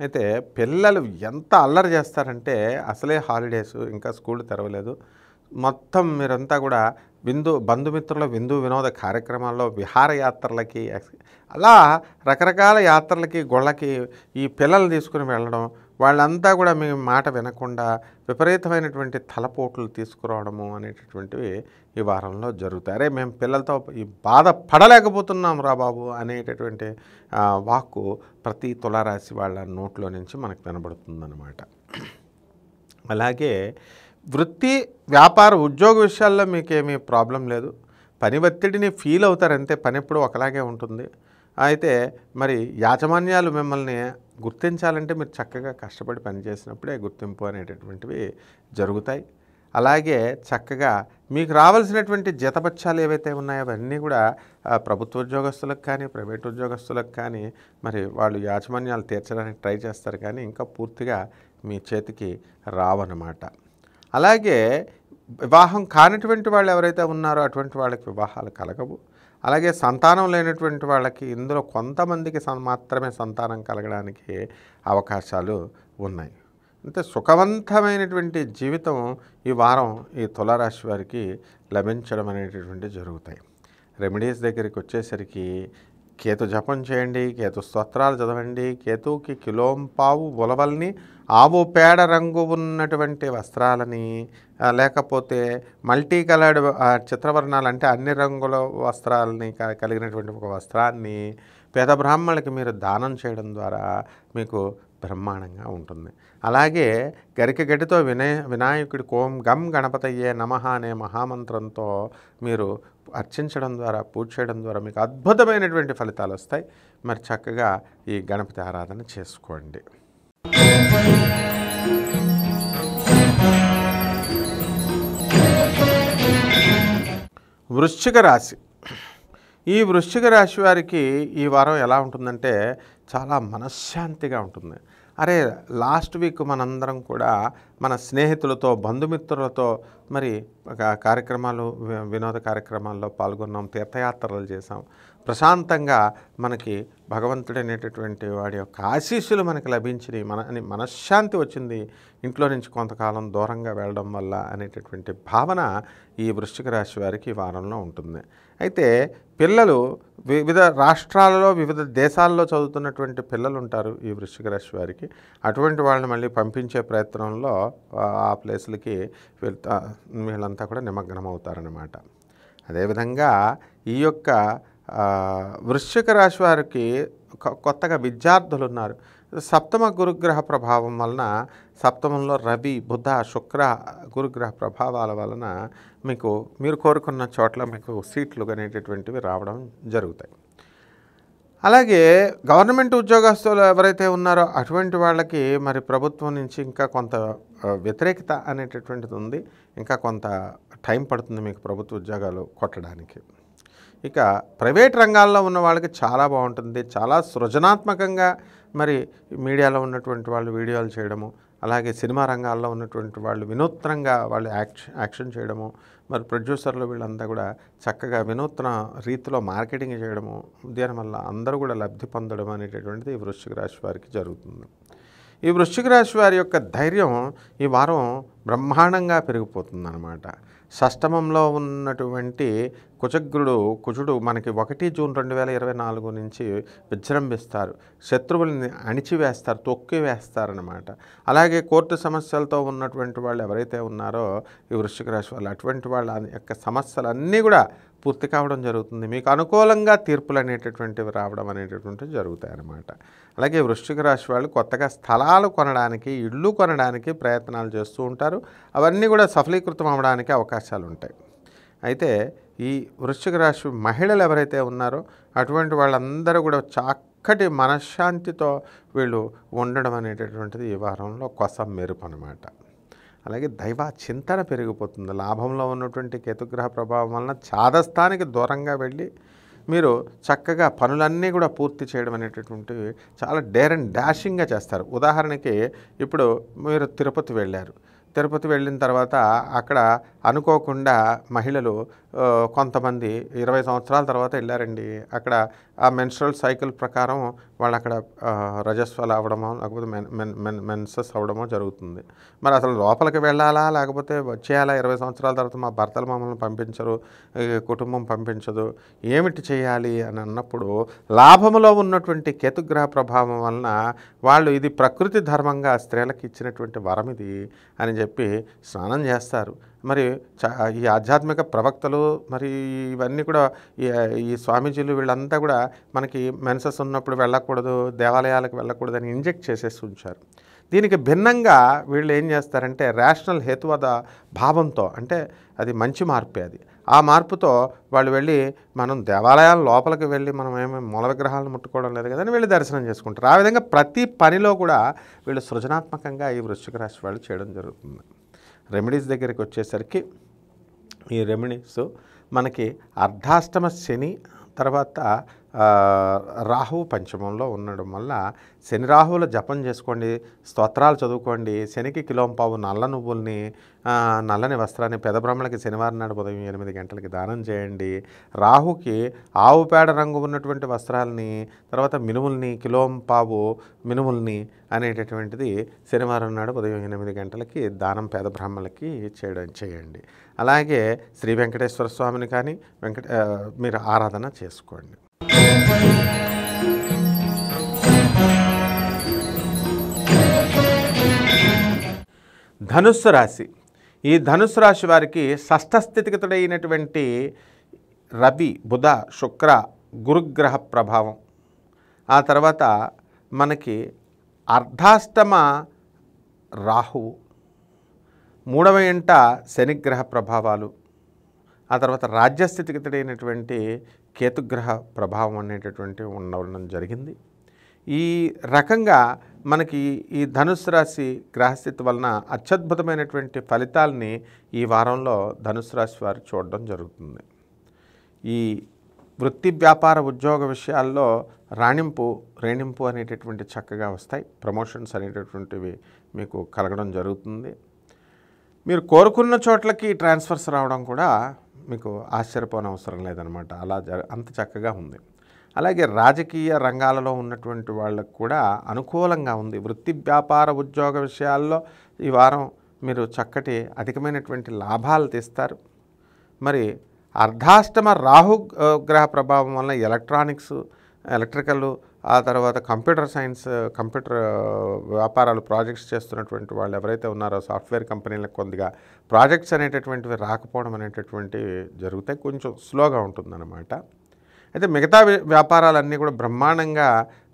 S1: అయితే పిల్లలు ఎంత అల్లరి చేస్తారంటే, అసలే హాలిడేస్, ఇంకా స్కూల్ తెరవలేదు, మొత్తం మీరంతా కూడా బంధుమిత్రుల విందు వినోద కార్యక్రమాల్లో, విహారయాత్రలకి, అలా రకరకాల యాత్రలకి, గొళ్ళకి ఈ పిల్లలు తీసుకుని వెళ్ళడం, వాళ్ళంతా కూడా మీ మాట వినకుండా విపరీతమైనటువంటి తలపోట్లు తీసుకురావడము అనేటటువంటివి ఈ వారంలో జరుగుతాయి. అరే మేము పిల్లలతో ఈ బాధ పడలేకపోతున్నాం రా బాబు అనేటటువంటి వాక్కు ప్రతి తులారాశి వాళ్ళ నోట్లో నుంచి మనకు వినబడుతుందన్నమాట. అలాగే వృత్తి, వ్యాపార, ఉద్యోగ విషయాల్లో మీకేమీ ప్రాబ్లం లేదు. పని ఒత్తిడిని ఫీల్ అవుతారంతే, పని ఎప్పుడు ఒకలాగే ఉంటుంది. అయితే మరి యాజమాన్యాలు మిమ్మల్ని గుర్తించాలంటే మీరు చక్కగా కష్టపడి పనిచేసినప్పుడే గుర్తింపు అనేటటువంటివి జరుగుతాయి. అలాగే చక్కగా మీకు రావాల్సినటువంటి జీతభత్యాలు ఏవైతే ఉన్నాయో అవన్నీ కూడా ప్రభుత్వ ఉద్యోగస్తులకు కానీ, ప్రైవేట్ ఉద్యోగస్తులకు కానీ మరి వాళ్ళు యాజమాన్యాలు తీర్చడానికి ట్రై చేస్తారు, కానీ ఇంకా పూర్తిగా మీ చేతికి రావన్నమాట. అలాగే వివాహం కానిటువంటి వాళ్ళు ఎవరైతే ఉన్నారో అటువంటి వాళ్ళకి వివాహాలు కలగవు. అలాగే సంతానం లేనటువంటి వాళ్ళకి ఇందులో కొంతమందికి మాత్రమే సంతానం కలగడానికి అవకాశాలు ఉన్నాయి. అంటే సుఖవంతమైనటువంటి జీవితం ఈ వారం ఈ తులారాశి వారికి లభించడం అనేటటువంటివి జరుగుతాయి. రెమెడీస్ దగ్గరికి వచ్చేసరికి కేతు జపం చేయండి, కేతు స్తోత్రాలు చదవండి, కేతువుకి కిలోంపావు ఉలవల్ని, ఆవు పేడ రంగు ఉన్నటువంటి వస్త్రాలని, లేకపోతే మల్టీ కలర్డ్ చిత్రవర్ణాలు అంటే అన్ని రంగుల వస్త్రాలని కలిగినటువంటి ఒక వస్త్రాన్ని పేద బ్రాహ్మణులకి మీరు దానం చేయడం ద్వారా మీకు బ్రహ్మాండంగా ఉంటుంది. అలాగే గరిక గడ్డితో వినాయకుడి ఓం గం గణపతయే నమః అనే మహామంత్రంతో మీరు అర్చించడం ద్వారా, పూజ చేయడం ద్వారా మీకు అద్భుతమైనటువంటి ఫలితాలు వస్తాయి. మరి చక్కగా ఈ గణపతి ఆరాధన చేసుకోండి. వృశ్చిక రాశి. ఈ వృశ్చిక రాశి వారికి ఈ వారం ఎలా ఉంటుందంటే చాలా మనశ్శాంతిగా ఉంటుంది. అరే లాస్ట్ వీక్ మనందరం కూడా మన స్నేహితులతో, బంధుమిత్రులతో మరి కార్యక్రమాలు, వినోద కార్యక్రమాల్లో పాల్గొన్నాం, తీర్థయాత్రలు చేసాం. ప్రశాంతంగా మనకి భగవంతుడనేటటువంటి వాడి యొక్క ఆశీస్సులు మనకి లభించినాయి, మనశ్శాంతి వచ్చింది ఇంట్లో నుంచి కొంతకాలం దూరంగా వెళ్ళడం వల్ల అనేటటువంటి భావన ఈ వృశ్చిక రాశి వారికి ఈ వారంలో ఉంటుంది. అయితే పిల్లలు వివిధ రాష్ట్రాలలో, వివిధ దేశాల్లో చదువుతున్నటువంటి పిల్లలు ఉంటారు ఈ వృశ్చిక రాశి వారికి. అటువంటి వాళ్ళని మళ్ళీ పంపించే ప్రయత్నంలో ఆ ప్లేసులకి వెళ్తా వీళ్ళంతా కూడా నిమగ్నం అవుతారనమాట. అదేవిధంగా ఈ యొక్క వృశ్చిక రాశి వారికి కొత్తగా విద్యార్థులు ఉన్నారు. సప్తమ గురుగ్రహ ప్రభావం వలన, సప్తమంలో రవి బుధ శుక్ర గురుగ్రహ ప్రభావాల వలన మీరు కోరుకున్న చోట్ల మీకు సీట్లు అనేటటువంటివి రావడం జరుగుతాయి. అలాగే గవర్నమెంట్ ఉద్యోగస్తులు ఎవరైతే ఉన్నారో అటువంటి వాళ్ళకి మరి ప్రభుత్వం నుంచి ఇంకా కొంత వ్యతిరేకత అనేటటువంటిది ఉంది. ఇంకా కొంత టైం పడుతుంది మీకు ప్రభుత్వ ఉద్యోగాలు కొట్టడానికి. ఇక ప్రైవేట్ రంగాల్లో ఉన్న వాళ్ళకి చాలా బాగుంటుంది. చాలా సృజనాత్మకంగా మరి మీడియాలో ఉన్నటువంటి వాళ్ళు వీడియోలు చేయడము, అలాగే సినిమా రంగాల్లో ఉన్నటువంటి వాళ్ళు వినూత్నంగా వాళ్ళు యాక్షన్ చేయడము, మరి ప్రొడ్యూసర్లు వీళ్ళంతా కూడా చక్కగా వినూత్న రీతిలో మార్కెటింగ్ చేయడము, దీనివల్ల అందరూ కూడా లబ్ధి పొందడం అనేటటువంటిది ఈ వృశ్చిక రాశి వారికి జరుగుతుంది. ఈ వృశ్చిక రాశి వారి యొక్క ధైర్యం ఈ వారం బ్రహ్మాండంగా పెరిగిపోతుందన్నమాట. షష్టమంలో ఉన్నటువంటి కుజుడు మనకి 1 జూన్ 2024 నుంచి విజృంభిస్తారు. శత్రువుల్ని అణిచివేస్తారు, తొక్కివేస్తారనమాట. అలాగే కోర్టు సమస్యలతో ఉన్నటువంటి వాళ్ళు ఎవరైతే ఉన్నారో ఈ వృశ్చిక రాశి వాళ్ళు, అటువంటి వాళ్ళ యొక్క సమస్యలన్నీ కూడా పూర్తి కావడం జరుగుతుంది. మీకు అనుకూలంగా తీర్పులు అనేటటువంటివి రావడం అనేటటువంటివి జరుగుతాయి అన్నమాట. అలాగే వృశ్చిక రాశి వాళ్ళు కొత్తగా స్థలాలు కొనడానికి, ఇళ్ళు కొనడానికి ప్రయత్నాలు చేస్తూ ఉంటారు. అవన్నీ కూడా సఫలీకృతం అవ్వడానికి అవకాశాలు ఉంటాయి. అయితే ఈ వృశ్చిక రాశి మహిళలు ఎవరైతే ఉన్నారో అటువంటి వాళ్ళందరూ కూడా చక్కటి మనశ్శాంతితో వీళ్ళు ఉండడం అనేటటువంటిది ఈ వారంలో కొస మెరుపు అన్నమాట. అలాగే దైవ చింతన పెరిగిపోతుంది. లాభంలో ఉన్నటువంటి కేతుగ్రహ ప్రభావం వలన చాదస్థానికి దూరంగా వెళ్ళి మీరు చక్కగా పనులన్నీ కూడా పూర్తి చేయడం అనేటటువంటివి చాలా డేర్ అండ్ డాషింగ్గా చేస్తారు. ఉదాహరణకి ఇప్పుడు మీరు తిరుపతి వెళ్ళారు. తిరుపతి వెళ్ళిన తర్వాత అక్కడ అనుకోకుండా మహిళలు కొంతమంది 20 సంవత్సరాల తర్వాత వెళ్ళారండి. అక్కడ ఆ మెన్స్ట్రల్ సైకిల్ ప్రకారం వాళ్ళు అక్కడ రజస్వలు అవ్వడమో లేకపోతే మెన్సెస్ అవ్వడమో జరుగుతుంది. మరి అసలు లోపలికి వెళ్ళాలా లేకపోతే వచ్చేయాలా? 20 సంవత్సరాల తర్వాత మా భర్తలు మమ్మల్ని పంపించరు, కుటుంబం పంపించదు, ఏమిటి చేయాలి అని అన్నప్పుడు లాభంలో ఉన్నటువంటి కేతుగ్రహ ప్రభావం వలన వాళ్ళు ఇది ప్రకృతి ధర్మంగా స్త్రీలకు ఇచ్చినటువంటి వరం ఇది అని చెప్పి స్నానం చేస్తారు. మరి ఈ ఆధ్యాత్మిక ప్రవక్తలు మరి ఇవన్నీ కూడా ఈ స్వామీజీలు వీళ్ళంతా కూడా మనకి మెన్సెస్ ఉన్నప్పుడు వెళ్ళకూడదు, దేవాలయాలకు వెళ్ళకూడదని ఇంజెక్ట్ చేసేసి ఉంచారు. దీనికి భిన్నంగా వీళ్ళు ఏం చేస్తారంటే రేషనల్ హేతువాద భావంతో, అంటే అది మంచి మార్పే, అది ఆ మార్పుతో వాళ్ళు వెళ్ళి మనం దేవాలయాల లోపలికి వెళ్ళి మనం ఏమేమి మూల విగ్రహాలను ముట్టుకోవడం లేదు కదని వెళ్ళి దర్శనం చేసుకుంటారు. ఆ విధంగా ప్రతి పనిలో కూడా వీళ్ళు సృజనాత్మకంగా ఈ వృశ్చిక రాశి వాళ్ళు చేయడం జరుగుతుంది. రెమెడీస్ దగ్గరికి వచ్చేసరికి ఈ రెమెడీస్ మనకి అర్ధాష్టమ శని తర్వాత రాహువు పంచమంలో ఉండడం వల్ల శని రాహువుల జపం చేసుకోండి, స్తోత్రాలు చదువుకోండి. శనికి కిలోంపావు నల్ల నువ్వుల్ని, నల్లని వస్త్రాన్ని పెదబ్రహ్మలకి శనివారం నాడు ఉదయం 8 గంటలకి దానం చేయండి. రాహుకి ఆవు పేడ రంగు ఉన్నటువంటి వస్త్రాలని, తర్వాత మినుముల్ని, కిలోంపావు మినుముల్ని అనేటటువంటిది శనివారం నాడు ఉదయం 8 గంటలకి దానం పేదబ్రాహ్మణులకి చేయండి. అలాగే శ్రీ వెంకటేశ్వర స్వామిని కానీ మీరు ఆరాధన చేసుకోండి. ధనుస్సు రాశి. ఈ ధనుస్సు రాశి వారికి షష్ఠస్థితిగతుడైనటువంటి రవి బుధ శుక్ర గురుగ్రహ ప్రభావం, ఆ తర్వాత మనకి అర్ధాష్టమ రాహువు, 3వ ఇంట శనిగ్రహ ప్రభావాలు, ఆ తర్వాత రాజ్యస్థితిగతుడైనటువంటి కేతుగ్రహ ప్రభావం అనేటటువంటి ఉండడం జరిగింది. ఈ రకంగా మనకి ఈ ధనుస్సు రాశి గ్రహస్థితి వలన అత్యద్భుతమైనటువంటి ఫలితాలని ఈ వారంలో ధనుస్సు రాశి వారు చూడడం జరుగుతుంది. ఈ వృత్తి వ్యాపార ఉద్యోగ విషయాల్లో రేణింపు అనేటటువంటి చక్కగా వస్తాయి. ప్రమోషన్స్ అనేటటువంటివి మీకు కలగడం జరుగుతుంది. మీరు కోరుకున్న చోట్లకి ట్రాన్స్ఫర్స్ రావడం కూడా మీకు ఆశ్చర్యపోనవసరం లేదనమాట. అంత చక్కగా ఉంది. అలాగే రాజకీయ రంగాలలో ఉన్నటువంటి వాళ్ళకు కూడా అనుకూలంగా ఉంది. వృత్తి వ్యాపార ఉద్యోగ విషయాల్లో ఈ వారం మీరు చక్కటి అధికమైనటువంటి లాభాలు తీస్తారు. మరి అర్ధాష్టమ రాహు గ్రహ ప్రభావం వల్ల ఎలక్ట్రికల్ ఆ తర్వాత కంప్యూటర్ సైన్స్, కంప్యూటర్ వ్యాపారాలు ప్రాజెక్ట్స్ చేస్తున్నటువంటి వాళ్ళు ఎవరైతే ఉన్నారో సాఫ్ట్వేర్ కంపెనీలకు కొద్దిగా ప్రాజెక్ట్స్ అనేటటువంటివి రాకపోవడం అనేటటువంటివి జరుగుతాయి, కొంచెం స్లోగా ఉంటుందన్నమాట. అయితే మిగతా వ్యాపారాలన్నీ కూడా బ్రహ్మాండంగా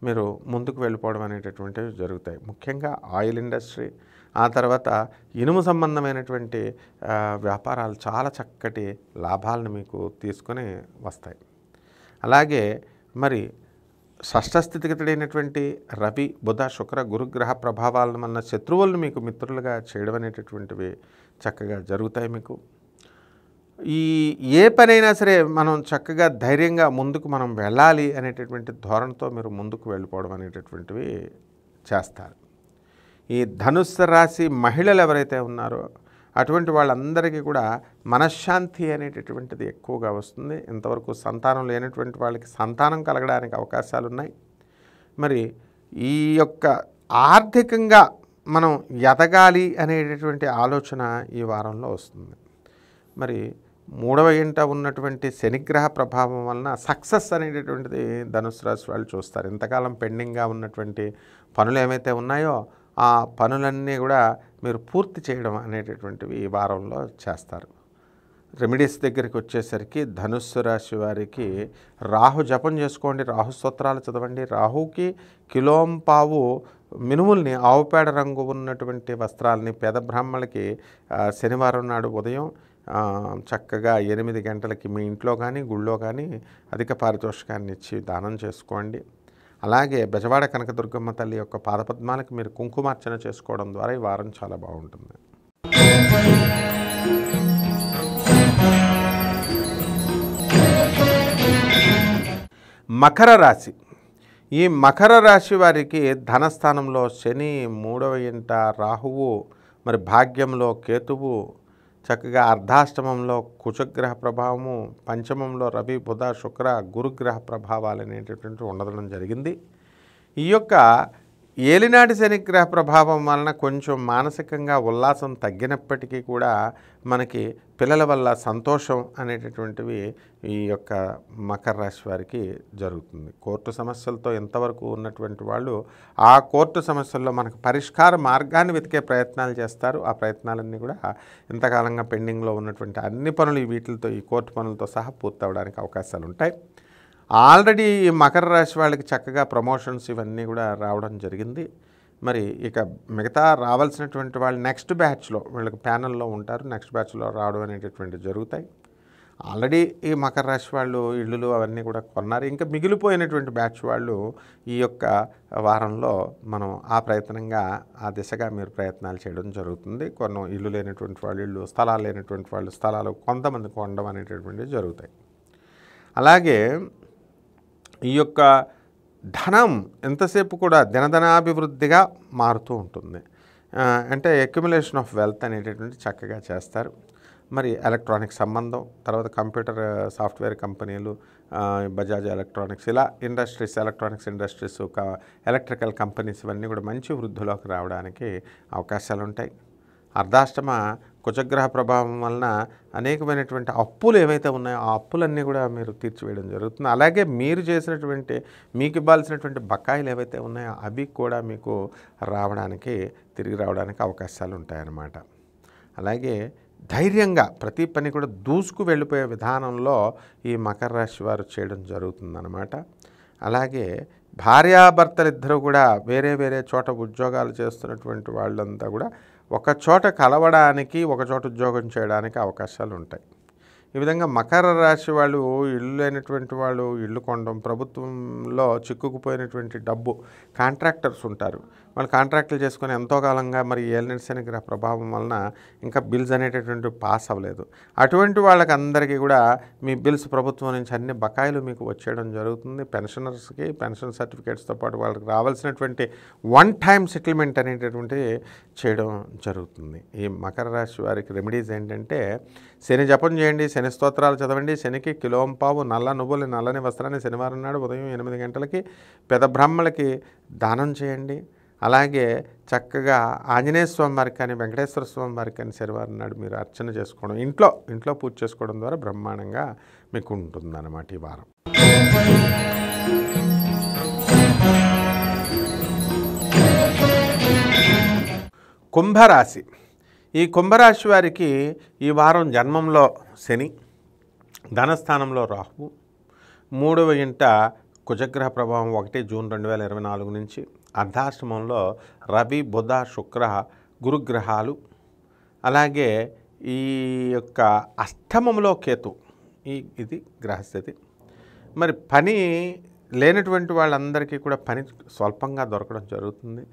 S1: మీరు ముందుకు వెళ్ళిపోవడం అనేటటువంటివి జరుగుతాయి. ముఖ్యంగా ఆయిల్ ఇండస్ట్రీ, ఆ తర్వాత ఇనుము సంబంధమైనటువంటి వ్యాపారాలు చాలా చక్కటి లాభాలను మీకు తీసుకొని వస్తాయి. అలాగే మరి షష్ఠస్థితిగతుడైనటువంటి రవి, బుధ, శుక్ర, గురుగ్రహ ప్రభావాల వలన శత్రువులను మీకు మిత్రులుగా చేయడం అనేటటువంటివి చక్కగా జరుగుతాయి మీకు. ఏ పనైనా సరే మనం చక్కగా ధైర్యంగా ముందుకు మనం వెళ్ళాలి అనేటటువంటి ధోరణితో మీరు ముందుకు వెళ్ళిపోవడం అనేటటువంటివి చేస్తారు. ఈ ధనుస్సు రాశి మహిళలు ఎవరైతే ఉన్నారో అటువంటి వాళ్ళందరికీ కూడా మనశ్శాంతి అనేటటువంటిది ఎక్కువగా వస్తుంది. ఇంతవరకు సంతానం లేనటువంటి వాళ్ళకి సంతానం కలగడానికి అవకాశాలు ఉన్నాయి. మరి ఈ యొక్క ఆర్థికంగా మనం ఎదగాలి అనేటటువంటి ఆలోచన ఈ వారంలో వస్తుంది. మరి 3వ ఇంట ఉన్నటువంటి శనిగ్రహ ప్రభావం వలన సక్సెస్ అనేటటువంటిది ధనుసు రాశి వాళ్ళు చూస్తారు. ఇంతకాలం పెండింగ్గా ఉన్నటువంటి పనులు ఏమైతే ఉన్నాయో ఆ పనులన్నీ కూడా మీరు పూర్తి చేయడం అనేటటువంటివి ఈ వారంలో చేస్తారు. రెమెడీస్ దగ్గరికి వచ్చేసరికి ధనుస్సు రాశి వారికి రాహు జపం చేసుకోండి, రాహు స్తోత్రాలు చదవండి. రాహుకి కిలోంపావు మినుముల్ని, ఆవుపేడ రంగు ఉన్నటువంటి వస్త్రాలని పేద బ్రాహ్మణులకి శనివారం నాడు ఉదయం చక్కగా 8 గంటలకి మీ ఇంట్లో కానీ గుళ్ళో కానీ అధిక పారితోషికాన్ని ఇచ్చి దానం చేసుకోండి. అలాగే బెజవాడ కనకదుర్గమ్మ తల్లి యొక్క పాదపద్మాలకు మీరు కుంకుమార్చన చేసుకోవడం ద్వారా ఈ వారం చాలా బాగుంటుంది. మకర రాశి. ఈ మకర రాశి వారికి ధనస్థానంలో శని, 3వ ఇంట రాహువు, మరి భాగ్యంలో కేతువు, చక్కగా అర్ధాష్టమంలో కుజగ్రహ ప్రభావము, పంచమంలో రవి, బుధ, శుక్ర, గురుగ్రహ ప్రభావాలు అనేటటువంటి ఉండడం జరిగింది. ఈ యొక్క ఏలినాటి శనిగ్రహ ప్రభావం వలన కొంచెం మానసికంగా ఉల్లాసం తగ్గినప్పటికీ కూడా మనకి పిల్లల వల్ల సంతోషం అనేటటువంటివి ఈ యొక్క మకర రాశి వారికి జరుగుతుంది. కోర్టు సమస్యలతో ఎంతవరకు ఉన్నటువంటి వాళ్ళు ఆ కోర్టు సమస్యల్లో మనకు పరిష్కార మార్గాన్ని వెతికే ప్రయత్నాలు చేస్తారు. ఆ ప్రయత్నాలన్నీ కూడా ఇంతకాలంగా పెండింగ్లో ఉన్నటువంటి అన్ని పనులు వీటితో, ఈ కోర్టు పనులతో సహా పూర్తవడానికి అవకాశాలు ఉంటాయి. ఆల్రెడీ ఈ మకర రాశి వాళ్ళకి చక్కగా ప్రమోషన్స్ ఇవన్నీ కూడా రావడం జరిగింది. మరి ఇక మిగతా రావాల్సినటువంటి వాళ్ళు నెక్స్ట్ బ్యాచ్లో వీళ్ళకి ప్యానల్లో ఉంటారు, నెక్స్ట్ బ్యాచ్లో రావడం అనేటటువంటి జరుగుతాయి. ఆల్రెడీ ఈ మకర రాశి వాళ్ళు ఇళ్ళు అవన్నీ కూడా కొన్నారు. ఇంకా మిగిలిపోయినటువంటి బ్యాచ్ వాళ్ళు ఈ యొక్క వారంలో మనం ఆ ప్రయత్నంగా ఆ దిశగా మీరు ప్రయత్నాలు చేయడం జరుగుతుంది. కొన్ని ఇల్లు లేనటువంటి వాళ్ళు ఇళ్ళు, స్థలాలు లేనటువంటి వాళ్ళు స్థలాలు కొంతమంది కొనడం అనేటటువంటివి జరుగుతాయి. అలాగే ఈ యొక్క ధనం ఎంతసేపు కూడా దినదినాభివృద్ధిగా మారుతూ ఉంటుంది. అంటే అక్యుములేషన్ ఆఫ్ వెల్త్ అనేటటువంటి చక్కగా చేస్తారు. మరి ఎలక్ట్రానిక్ సంబంధం, తర్వాత కంప్యూటర్ సాఫ్ట్వేర్ కంపెనీలు, బజాజ్ ఎలక్ట్రానిక్స్, ఇలా industries, electronics industries, electrical companies ఇవన్నీ కూడా మంచి వృద్ధిలోకి రావడానికి అవకాశాలు ఉంటాయి. అర్ధాష్టమ కుజగ్రహ ప్రభావం వలన అనేకమైనటువంటి అప్పులు ఏవైతే ఉన్నాయో ఆ అప్పులన్నీ కూడా మీరు తీర్చివేయడం జరుగుతుంది. అలాగే మీరు చేసినటువంటి, మీకు ఇవ్వాల్సినటువంటి బకాయిలు ఏవైతే ఉన్నాయో అవి కూడా మీకు తిరిగి రావడానికి అవకాశాలు ఉంటాయన్నమాట. అలాగే ధైర్యంగా ప్రతి పని కూడా దూసుకు వెళ్ళిపోయే విధానంలో ఈ మకర రాశి వారు చేయడం జరుగుతుందన్నమాట. అలాగే భార్యాభర్తలిద్దరూ కూడా వేరే వేరే చోట ఉద్యోగాలు చేస్తున్నటువంటి వాళ్ళంతా కూడా ఒక చోట కలవడానికి, ఒక చోట ఉద్యోగం చేయడానికి అవకాశాలు ఉంటాయి. ఈ విధంగా మకర రాశి వాళ్ళు ఇల్లు లేనటువంటి వాళ్ళు ఇల్లు కొనడం, ప్రభుత్వంలో చిక్కుకుపోయినటువంటి డబ్బు, కాంట్రాక్టర్స్ ఉంటారు, వాళ్ళు కాంట్రాక్టులు చేసుకొని ఎంతో కాలంగా మరి ఏలినాటి శనిగ్రహ ప్రభావం వలన ఇంకా బిల్స్ అనేటటువంటి పాస్ అవ్వలేదు. అటువంటి వాళ్ళకి అందరికీ కూడా మీ బిల్స్ ప్రభుత్వం నుంచి అన్ని బకాయిలు మీకు వచ్చేయడం జరుగుతుంది. పెన్షనర్స్కి పెన్షన్ సర్టిఫికేట్స్తో పాటు వాళ్ళకి రావాల్సినటువంటి వన్ టైం సెటిల్మెంట్ అనేటటువంటి చేయడం జరుగుతుంది. ఈ మకర రాశి వారికి రెమెడీస్ ఏంటంటే శని జపం చేయండి, శని స్తోత్రాలు చదవండి, శనికి కిలోంపావు నల్ల నువ్వులు, నల్లని వస్త్రాన్ని శనివారం నాడు ఉదయం 8 గంటలకి పెద్ద బ్రాహ్మణులకి దానం చేయండి. అలాగే చక్కగా ఆంజనేయ స్వామి వారికి కానీ, వెంకటేశ్వర స్వామి వారికి కానీ శనివారం నాడు మీరు అర్చన చేసుకోవడం, ఇంట్లో పూజ చేసుకోవడం ద్వారా బ్రహ్మాండంగా మీకు ఉంటుందన్నమాట ఈ వారం. కుంభరాశి. ఈ కుంభరాశి వారికి ఈ వారం జన్మంలో శని, ధనస్థానంలో రాహువు, 3వ ఇంట కుజగ్రహ ప్రభావం 1 జూన్ 2024 నుంచి, అర్ధాష్టమంలో రవి, బుధ, శుక్ర, గురుగ్రహాలు, అలాగే ఈ యొక్క అష్టమంలో కేతు. ఇది గ్రహస్థితి. మరి పని లేనటువంటి వాళ్ళందరికీ కూడా పని స్వల్పంగా దొరకడం జరుగుతుంది.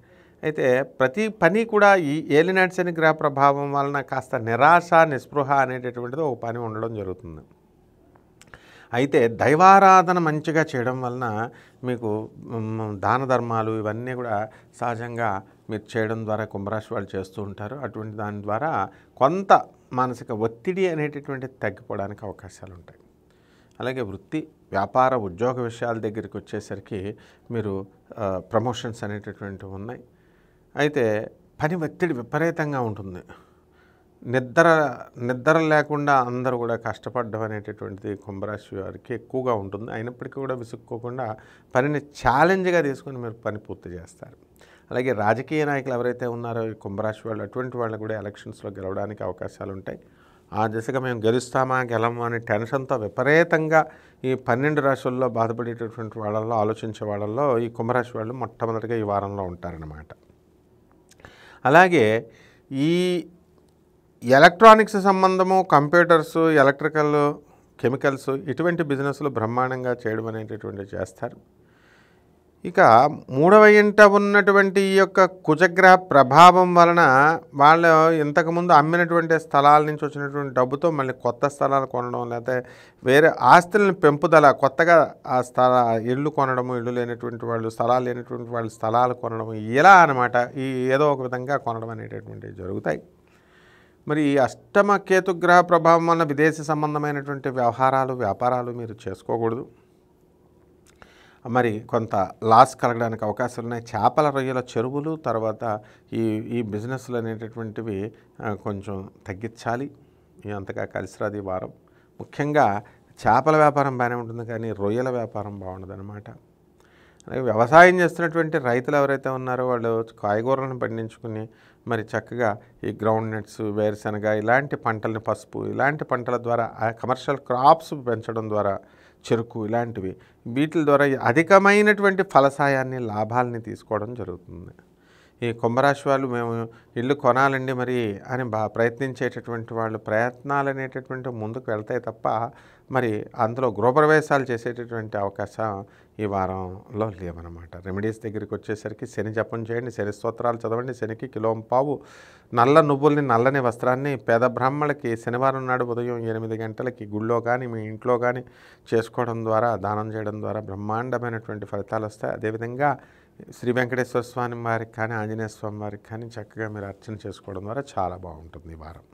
S1: అయితే ప్రతి పని కూడా ఈ ఏలినాటి శని గ్రహ ప్రభావం వలన కాస్త నిరాశ, నిస్పృహ అనేటటువంటిది ఒక పని ఉండడం జరుగుతుంది. అయితే దైవారాధన మంచిగా చేయడం వలన మీకు దాన ధర్మాలు ఇవన్నీ కూడా సహజంగా మీరు చేయడం ద్వారా కుంభరాశి వాళ్ళు చేస్తూ ఉంటారు. అటువంటి దాని ద్వారా కొంత మానసిక ఒత్తిడి అనేటటువంటిది తగ్గిపోవడానికి అవకాశాలు ఉంటాయి. అలాగే వృత్తి, వ్యాపార, ఉద్యోగ విషయాల దగ్గరికి వచ్చేసరికి మీరు ప్రమోషన్స్ అనేటటువంటివి ఉన్నాయి. అయితే పని ఒత్తిడి విపరీతంగా ఉంటుంది. నిద్ర లేకుండా అందరూ కూడా కష్టపడడం అనేటటువంటిది కుంభరాశి వారికి ఎక్కువగా ఉంటుంది. అయినప్పటికీ కూడా విసుక్కోకుండా పనిని ఛాలెంజ్గా తీసుకొని మీరు పని పూర్తి చేస్తారు. అలాగే రాజకీయ నాయకులు ఎవరైతే ఉన్నారో ఈ కుంభరాశి వాళ్ళు, అటువంటి వాళ్ళు కూడా ఎలక్షన్స్లో గెలవడానికి అవకాశాలు ఉంటాయి. ఆ దిశగా మేము గెలుస్తామా గెలమా అనే టెన్షన్తో విపరీతంగా ఈ 12 రాశుల్లో బాధపడేటటువంటి వాళ్ళల్లో, ఆలోచించే వాళ్ళల్లో ఈ కుంభరాశి వాళ్ళు మొట్టమొదటిగా ఈ వారంలో ఉంటారన్నమాట. అలాగే ఈ ఎలక్ట్రానిక్స్ సంబంధము, కంప్యూటర్స్, ఎలక్ట్రికల్, కెమికల్స్ ఇటువంటి బిజినెస్లు బ్రహ్మాండంగా చేయడం అనేటటువంటివి చేస్తారు. ఇక 3వ ఇంట ఉన్నటువంటి ఈ యొక్క కుజగ్రహ ప్రభావం వలన వాళ్ళు ఇంతకుముందు అమ్మినటువంటి స్థలాల నుంచి వచ్చినటువంటి డబ్బుతో మళ్ళీ కొత్త స్థలాలు కొనడం, లేకపోతే వేరే ఆస్తులను పెంపుదల, కొత్తగా ఆ ఇళ్ళు కొనడము, ఇళ్ళు లేనటువంటి వాళ్ళు, స్థలాలు లేనటువంటి వాళ్ళు స్థలాలు కొనడం, ఇలా అనమాట. ఈ ఏదో ఒక విధంగా కొనడం అనేటటువంటివి జరుగుతాయి. మరి ఈ అష్టమ కేతుగ్రహ ప్రభావం వలన విదేశీ సంబంధమైనటువంటి వ్యవహారాలు, వ్యాపారాలు మీరు చేసుకోకూడదు. మరి కొంత లాస్ కలగడానికి అవకాశాలు ఉన్నాయి. చేపల, రొయ్యల చెరువులు, తర్వాత ఈ బిజినెస్లు అనేటటువంటివి కొంచెం తగ్గించాలి. అంతగా కలిసిరాది ఈ వారం. ముఖ్యంగా చేపల వ్యాపారం బాగానే ఉంటుంది, కానీ రొయ్యల వ్యాపారం బాగుండదన్నమాట. అలాగే వ్యవసాయం చేస్తున్నటువంటి రైతులు ఎవరైతే ఉన్నారో వాళ్ళు కాయగూరలను పండించుకుని మరి చక్కగా ఈ గ్రౌండ్ నట్స్, వేరుశనగ ఇలాంటి పంటలని, పసుపు ఇలాంటి పంటల ద్వారా కమర్షియల్ క్రాప్స్ పెంచడం ద్వారా, చెరుకు ఇలాంటివి, వీటి ద్వారా అధికమైనటువంటి ఫలసాయాన్ని, లాభాలని తీసుకోవడం జరుగుతుంది. ఈ కుంభరాశి వాళ్ళు మేము ఇల్లు కొనాలండి మరి అని ప్రయత్నించేటటువంటి వాళ్ళు ప్రయత్నాలు అనేటటువంటి ముందుకు వెళ్తాయి తప్ప మరి అందులో గృహప్రవేశాలు చేసేటటువంటి అవకాశం ఈ వారంలో లేవన్నమాట. రెమెడీస్ దగ్గరికి వచ్చేసరికి శని జపం చేయండి, శని స్తోత్రాలు చదవండి, శనికి కిలోంపావు నల్ల నువ్వుల్ని, నల్లని వస్త్రాన్ని పేద బ్రాహ్మణులకి శనివారం నాడు ఉదయం 8 గంటలకి గుళ్ళో కానీ మీ ఇంట్లో కానీ చేసుకోవడం ద్వారా, దానం చేయడం ద్వారా బ్రహ్మాండమైనటువంటి ఫలితాలు వస్తాయి. అదేవిధంగా శ్రీ వెంకటేశ్వర స్వామి వారికి కానీ, ఆంజనేయ స్వామి వారికి కానీ చక్కగా మీరు అర్చన చేసుకోవడం ద్వారా చాలా బాగుంటుంది ఈ వారం.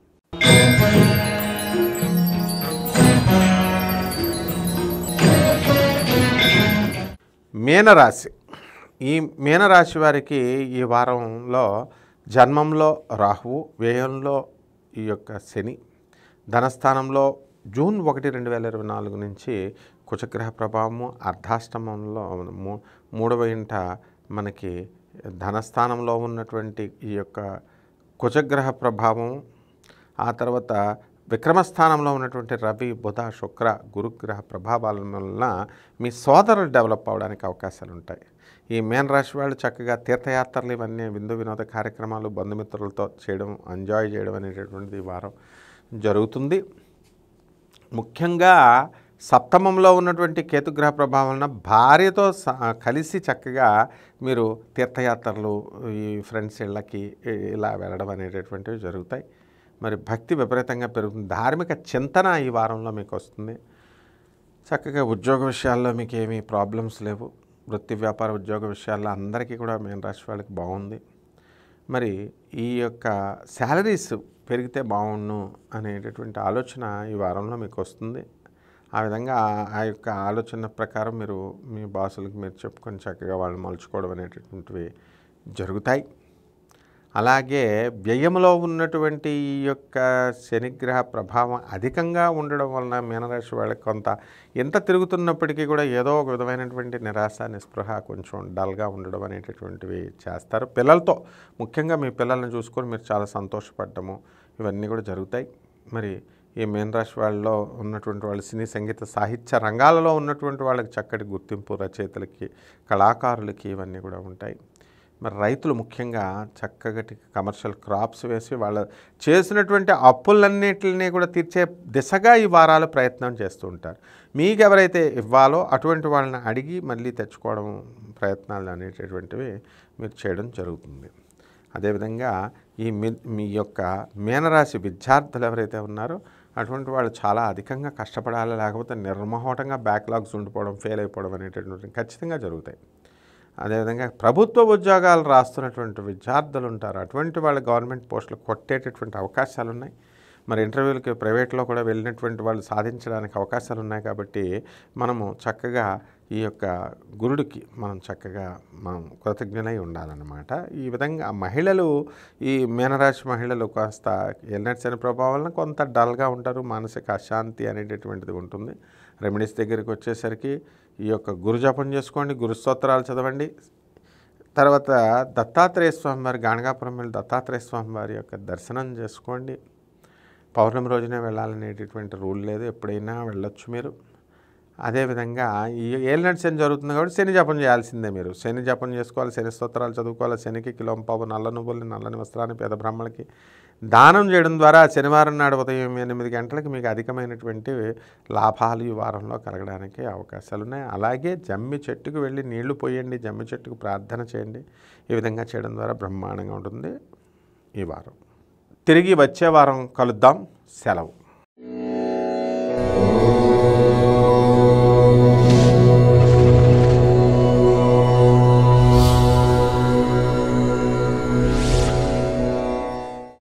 S1: మీనరాశి. ఈ మీనరాశి వారికి ఈ వారంలో జన్మంలో రాహువు, వ్యయంలో ఈ యొక్క శని, ధనస్థానంలో జూన్ 1, 2024 నుంచి కుజగ్రహ ప్రభావము, అర్ధాష్టమంలో 3వ ఇంట మనకి ధనస్థానంలో ఉన్నటువంటి ఈ యొక్క కుజగ్రహ ప్రభావం, ఆ తర్వాత విక్రమస్థానంలో ఉన్నటువంటి రవి, బుధ, శుక్ర, గురుగ్రహ ప్రభావాల వలన మీ సోదరులు డెవలప్ అవడానికి అవకాశాలు ఉంటాయి. ఈ మీనరాశి వాళ్ళు చక్కగా తీర్థయాత్రలు, ఇవన్నీ విందు వినోద కార్యక్రమాలు బంధుమిత్రులతో చేయడం, ఎంజాయ్ చేయడం అనేటటువంటిది ఈ వారం జరుగుతుంది. ముఖ్యంగా సప్తమంలో ఉన్నటువంటి కేతుగ్రహ ప్రభావం వలన భార్యతో కలిసి చక్కగా మీరు తీర్థయాత్రలు, ఈ ఫ్రెండ్స్ ఇళ్ళకి ఇలా వెళ్ళడం అనేటటువంటివి జరుగుతాయి. మరి భక్తి విపరీతంగా పెరుగుతుంది. ధార్మిక చింతన ఈ వారంలో మీకు వస్తుంది. చక్కగా ఉద్యోగ విషయాల్లో మీకు ఏమీ ప్రాబ్లమ్స్ లేవు. వృత్తి, వ్యాపార, ఉద్యోగ విషయాల్లో అందరికీ కూడా మీనరాశి వాళ్ళకి బాగుంది. మరి ఈ యొక్క శాలరీస్ పెరిగితే బాగుండు అనేటటువంటి ఆలోచన ఈ వారంలో మీకు వస్తుంది. ఆ విధంగా ఆ యొక్క ఆలోచన ప్రకారం మీరు మీ బాసులకు మీరు చెప్పుకొని చక్కగా వాళ్ళు మలుచుకోవడం అనేటటువంటివి జరుగుతాయి. అలాగే వ్యయంలో ఉన్నటువంటి ఈ యొక్క శనిగ్రహ ప్రభావం అధికంగా ఉండడం వలన మీనరాశి వాళ్ళకి కొంత ఎంత తిరుగుతున్నప్పటికీ కూడా ఏదో ఒక విధమైనటువంటి నిరాశ నిస్పృహ కొంచెం డల్గా ఉండడం అనేటటువంటివి చేస్తారు. పిల్లలతో ముఖ్యంగా మీ పిల్లల్ని చూసుకొని మీరు చాలా సంతోషపడ్డము ఇవన్నీ కూడా జరుగుతాయి. మరి ఈ మీనరాశి వాళ్ళలో ఉన్నటువంటి వాళ్ళు సినీ సంగీత సాహిత్య రంగాలలో ఉన్నటువంటి వాళ్ళకి చక్కటి గుర్తింపు, రచయితలకి కళాకారులకి ఇవన్నీ కూడా ఉంటాయి. మరి రైతులు ముఖ్యంగా చక్కగా కమర్షియల్ క్రాప్స్ వేసి వాళ్ళ చేసినటువంటి అప్పులన్నిటిని కూడా తీర్చే దిశగా ఈ వారాలు ప్రయత్నం చేస్తూ ఉంటారు. మీకు ఎవరైతే ఇవ్వాలో అటువంటి వాళ్ళని అడిగి మళ్ళీ తెచ్చుకోవడం ప్రయత్నాలు అనేటటువంటివి మీరు చేయడం జరుగుతుంది. అదేవిధంగా మీ యొక్క మీనరాశి విద్యార్థులు ఎవరైతే ఉన్నారో అటువంటి వాళ్ళు చాలా అధికంగా కష్టపడాలి, లేకపోతే నిర్మోహటంగా బ్యాక్లాగ్స్ ఉండిపోవడం, ఫెయిల్ అయిపోవడం అనేటటువంటి ఖచ్చితంగా జరుగుతాయి. అదేవిధంగా ప్రభుత్వ ఉద్యోగాలు రాస్తున్నటువంటి విద్యార్థులు ఉంటారు. అటువంటి వాళ్ళు గవర్నమెంట్ పోస్టులు కొట్టేటటువంటి అవకాశాలు ఉన్నాయి. మరి ఇంటర్వ్యూలకి ప్రైవేట్లో కూడా వెళ్ళినటువంటి వాళ్ళు సాధించడానికి అవకాశాలు ఉన్నాయి. కాబట్టి మనము చక్కగా ఈ యొక్క గురుడికి మనం కృతజ్ఞులై ఉండాలన్నమాట. ఈ విధంగా మహిళలు, ఈ మీనరాశి మహిళలు కాస్త ఎల్నెట్ శని ప్రభావం వలన కొంత డల్గా ఉంటారు, మానసిక అశాంతి అనేటటువంటిది ఉంటుంది. రెమెడీస్ దగ్గరికి వచ్చేసరికి ఈ యొక్క గురు జపం చేసుకోండి, గురు స్తోత్రాలు చదవండి. తర్వాత దత్తాత్రేయ స్వామి వారి గాణగాపురం వెళ్ళి దత్తాత్రేయ స్వామి వారి యొక్క దర్శనం చేసుకోండి. పౌర్ణమి రోజునే వెళ్ళాలనేటటువంటి రూల్ లేదు, ఎప్పుడైనా వెళ్ళొచ్చు మీరు. అదేవిధంగా ఈ ఏలినాటి శని జరుగుతుంది కాబట్టి శని జపం చేయాల్సిందే. మీరు శని జపం చేసుకోవాలి, శని స్తోత్రాలు చదువుకోవాలి. శనికి కిలోంపావు నల్ల నువ్వుల్ని, నల్లని వస్త్రాన్ని పేద బ్రాహ్మణులకి దానం చేయడం ద్వారా శనివారం నాడు ఉదయం 8 గంటలకు మీకు అధికమైనటువంటి లాభాలు ఈ వారంలో కలగడానికి అవకాశాలు ఉన్నాయి. అలాగే జమ్మి చెట్టుకు వెళ్ళి నీళ్లు పోయండి, జమ్మి చెట్టుకు ప్రార్థన చేయండి. ఈ విధంగా చేయడం ద్వారా బ్రహ్మాండంగా ఉంటుంది ఈ వారం. తిరిగి వచ్చే వారం కలుద్దాం. సెలవు.